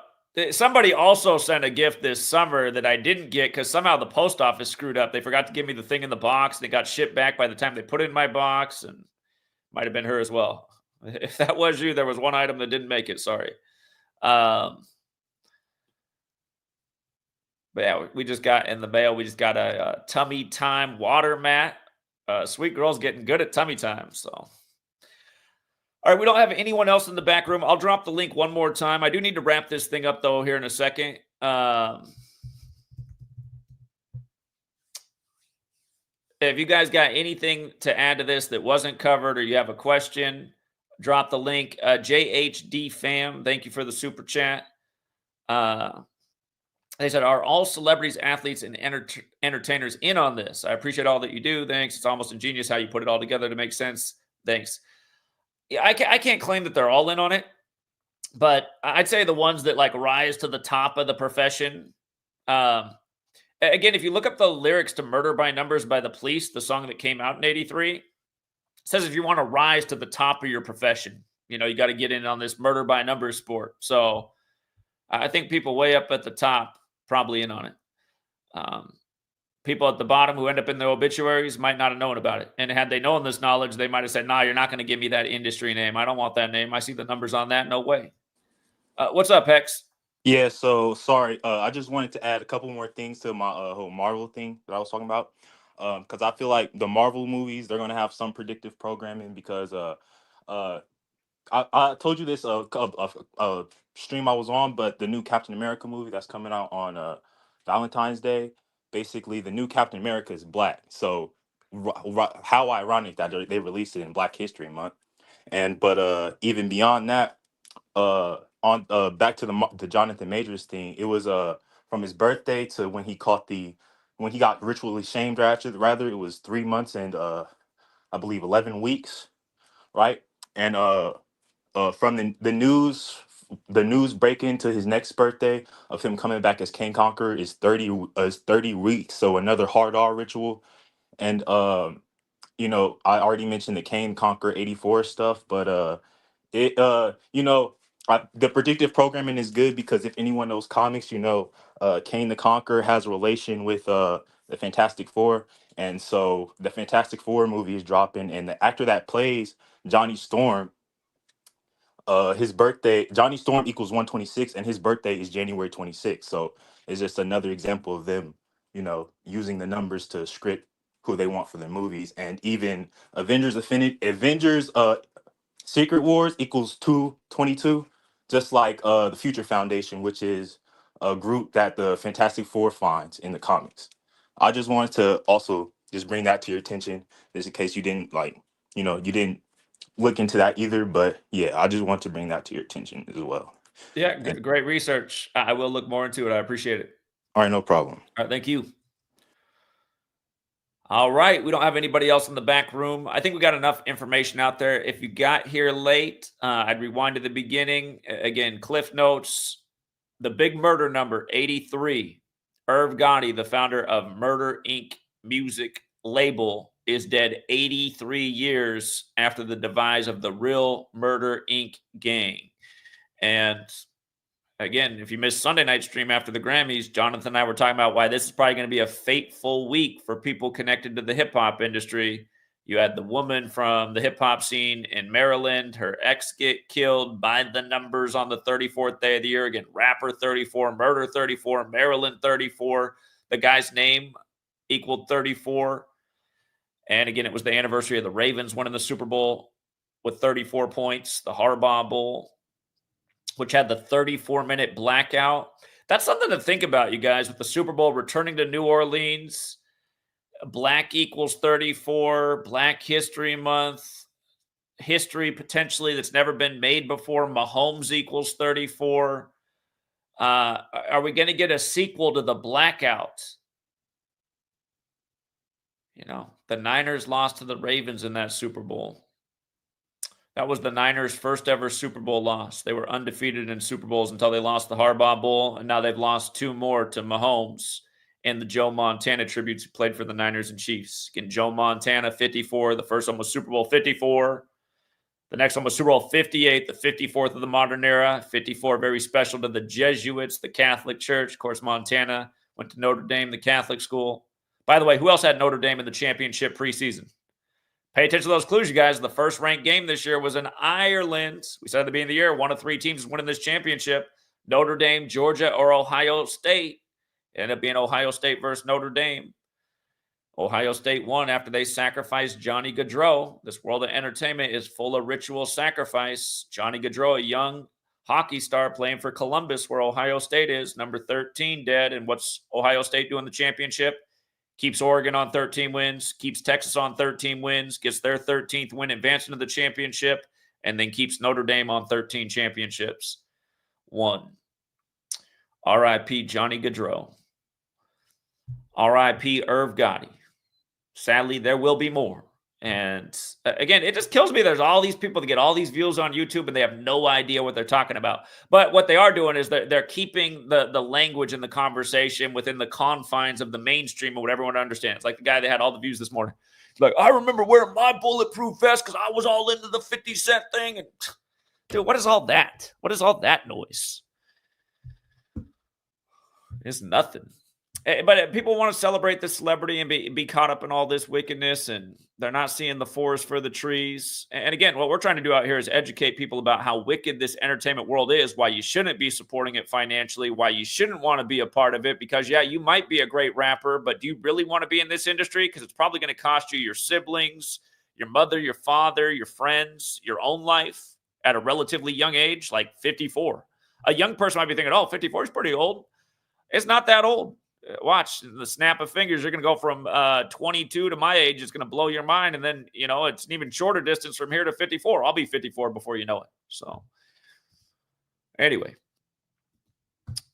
somebody also sent a gift this summer that I didn't get because somehow the post office screwed up. They forgot to give me the thing in the box. And it got shipped back by the time they put it in my box, and might have been her as well. If that was you, there was one item that didn't make it. Sorry. But yeah, we just got in the mail. We just got a tummy time water mat. Sweet girl's getting good at tummy time. So, all right, we don't have anyone else in the back room. I'll drop the link one more time. I do need to wrap this thing up though here in a second. If you guys got anything to add to this that wasn't covered, or you have a question, drop the link. JHD fam, thank you for the super chat. They said, are all celebrities, athletes, and entertainers in on this? I appreciate all that you do. Thanks. It's almost ingenious how you put it all together to make sense. Thanks. Yeah, I can't claim that they're all in on it, but I'd say the ones that like rise to the top of the profession. Again, if you look up the lyrics to Murder by Numbers by the Police, the song that came out in '83, it says if you want to rise to the top of your profession, you know, you got to get in on this murder by numbers sport. So I think people way up at the top probably in on it. People at the bottom who end up in the obituaries might not have known about it. And had they known this knowledge, they might have said, nah, you're not going to give me that industry name. I don't want that name. I see the numbers on that. No way. What's up, Hex? Yeah, so sorry. I just wanted to add a couple more things to my whole Marvel thing that I was talking about. Because I feel like the Marvel movies, they're gonna have some predictive programming because uh I told you this stream I was on, but the new Captain America movie that's coming out on Valentine's Day, basically the new Captain America is black. So how ironic that they released it in Black History Month. And but even beyond that, on back to the Jonathan Majors thing, it was from his birthday to when he got ritually shamed, rather it was 3 months and I believe 11 weeks, right? And from the news breaking to his next birthday of him coming back as King Conqueror is 30 weeks, so another hard R ritual. And I already mentioned the Kane Conquer 84 stuff, but it the predictive programming is good because if anyone knows comics, Kane the Conqueror has a relation with the Fantastic Four, and so the Fantastic Four movie is dropping, and the actor that plays Johnny Storm, his birthday, Johnny Storm equals 126, and his birthday is January 26th. So it's just another example of them, using the numbers to script who they want for their movies. And even Avengers Secret Wars equals 222, just like the Future Foundation, which is a group that the Fantastic Four finds in the comics. I just wanted to also just bring that to your attention, just in case you didn't you didn't look into that either. But yeah, I just want to bring that to your attention as well. Yeah, And great research. I will look more into it. I appreciate it. all right, no problem. All right, thank you. All right, we don't have anybody else in the back room. I think we got enough information out there. If you got here late, I'd rewind to the beginning. Again, Cliff Notes, the big murder number, 83. Irv Gotti, the founder of Murder Inc. music label, is dead 83 years after the demise of the real Murder Inc. gang. And again, if you missed Sunday night stream after the Grammys, Jonathan and I were talking about why this is probably going to be a fateful week for people connected to the hip hop industry. You had the woman from the hip hop scene in Maryland, her ex get killed by the numbers on the 34th day of the year. Again, rapper 34, murder 34, Maryland 34. The guy's name equaled 34. And again, it was the anniversary of the Ravens winning the Super Bowl with 34 points, the Harbaugh Bowl, which had the 34-minute blackout. That's something to think about, you guys, with the Super Bowl returning to New Orleans. Black equals 34, Black History Month, history potentially that's never been made before. Mahomes equals 34. Are we going to get a sequel to the blackout? The Niners lost to the Ravens in that Super Bowl. That was the Niners' first ever Super Bowl loss. They were undefeated in Super Bowls until they lost the Harbaugh Bowl, and now they've lost 2 more to Mahomes and the Joe Montana tributes who played for the Niners and Chiefs. Again, Joe Montana, 54. The first one was Super Bowl 54. The next one was Super Bowl 58, the 54th of the modern era. 54, very special to the Jesuits, the Catholic Church. Of course, Montana went to Notre Dame, the Catholic school. By the way, who else had Notre Dame in the championship preseason? Pay attention to those clues, you guys. The first ranked game this year was in Ireland. We said at the beginning of the year, 1 of 3 teams is winning this championship. Notre Dame, Georgia, or Ohio State. It ended up being Ohio State versus Notre Dame. Ohio State won after they sacrificed Johnny Gaudreau. This world of entertainment is full of ritual sacrifice. Johnny Gaudreau, a young hockey star playing for Columbus, where Ohio State is, number 13, dead. And what's Ohio State doing in the championship? Keeps Oregon on 13 wins, keeps Texas on 13 wins, gets their 13th win, advancing to the championship, and then keeps Notre Dame on 13 championships. 1. R.I.P. Johnny Gaudreau. R.I.P. Irv Gotti. Sadly, there will be more. And again, it just kills me. There's all these people that get all these views on YouTube and they have no idea what they're talking about. But what they are doing is they're keeping the language and the conversation within the confines of the mainstream of what everyone understands. Like the guy that had all the views this morning. Like, I remember wearing my bulletproof vest because I was all into the 50 Cent thing. And dude, what is all that? What is all that noise? It's nothing. But people want to celebrate the celebrity and be caught up in all this wickedness, and they're not seeing the forest for the trees. And again, what we're trying to do out here is educate people about how wicked this entertainment world is, why you shouldn't be supporting it financially, why you shouldn't want to be a part of it. Because, yeah, you might be a great rapper, but do you really want to be in this industry? Because it's probably going to cost you your siblings, your mother, your father, your friends, your own life at a relatively young age, like 54. A young person might be thinking, oh, 54 is pretty old. It's not that old. Watch the snap of fingers. You're going to go from 22 to my age. It's going to blow your mind. And then, you know, it's an even shorter distance from here to 54. I'll be 54 before you know it. So anyway,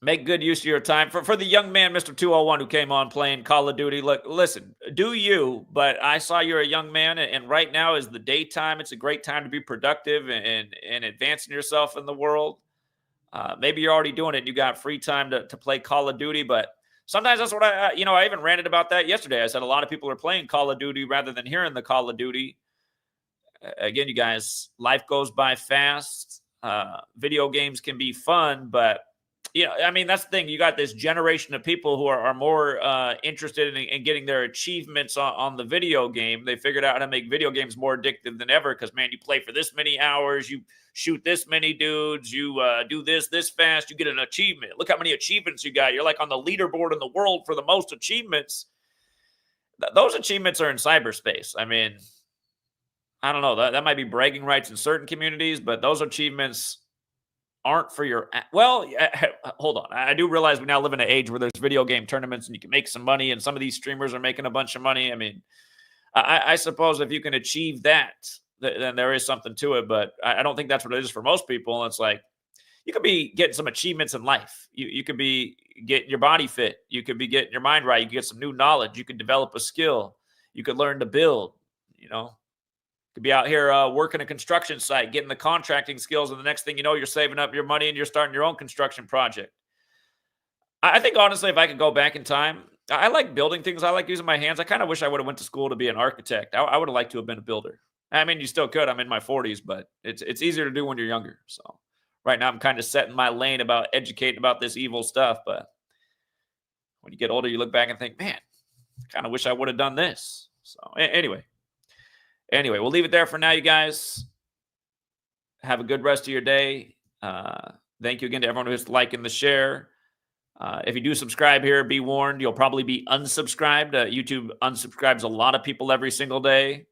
make good use of your time. For the young man, Mr. 201, who came on playing Call of Duty, look, listen, do you, but I saw you're a young man, and right now is the daytime. It's a great time to be productive and advancing yourself in the world. Maybe you're already doing it and you got free time to play Call of Duty, but sometimes that's what I even ranted about that yesterday. I said a lot of people are playing Call of Duty rather than hearing the Call of Duty. Again, you guys, life goes by fast. Video games can be fun, but I mean, that's the thing. You got this generation of people who are more interested in getting their achievements on the video game. They figured out how to make video games more addictive than ever because, man, you play for this many hours, you shoot this many dudes, you do this fast, you get an achievement. Look how many achievements you got. You're like on the leaderboard in the world for the most achievements. Those achievements are in cyberspace. I mean, I don't know. That might be bragging rights in certain communities, but those achievements aren't for your, well, hold on. I do realize we now live in an age where there's video game tournaments and you can make some money, and some of these streamers are making a bunch of money. I mean, I suppose if you can achieve that, then there is something to it, but I don't think that's what it is for most people. It's like, you could be getting some achievements in life. You could be getting your body fit. You could be getting your mind right. You could get some new knowledge. You could develop a skill. You could learn to build, Could be out here working a construction site, getting the contracting skills, and the next thing you know, you're saving up your money and you're starting your own construction project. I think, honestly, if I could go back in time, I like building things. I like using my hands. I kind of wish I would have went to school to be an architect. I would have liked to have been a builder. I mean, you still could. I'm in my 40s, but it's easier to do when you're younger. So right now I'm kind of setting my lane about educating about this evil stuff. But when you get older, you look back and think, man, I kind of wish I would have done this. So anyway, we'll leave it there for now, you guys. Have a good rest of your day. Thank you again to everyone who hits the like and the share. If you do subscribe here, be warned, you'll probably be unsubscribed. YouTube unsubscribes a lot of people every single day.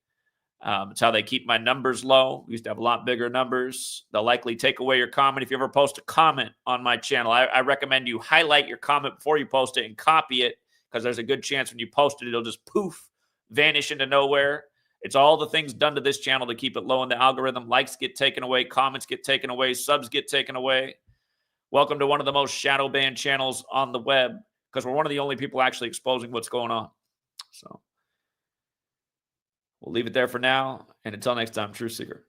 It's how they keep my numbers low. We used to have a lot bigger numbers. They'll likely take away your comment if you ever post a comment on my channel. I recommend you highlight your comment before you post it and copy it, because there's a good chance when you post it, it'll just poof, vanish into nowhere. It's all the things done to this channel to keep it low in the algorithm. Likes get taken away, comments get taken away, subs get taken away. Welcome to one of the most shadow banned channels on the web, because we're one of the only people actually exposing what's going on. So we'll leave it there for now. And until next time, True Seeker.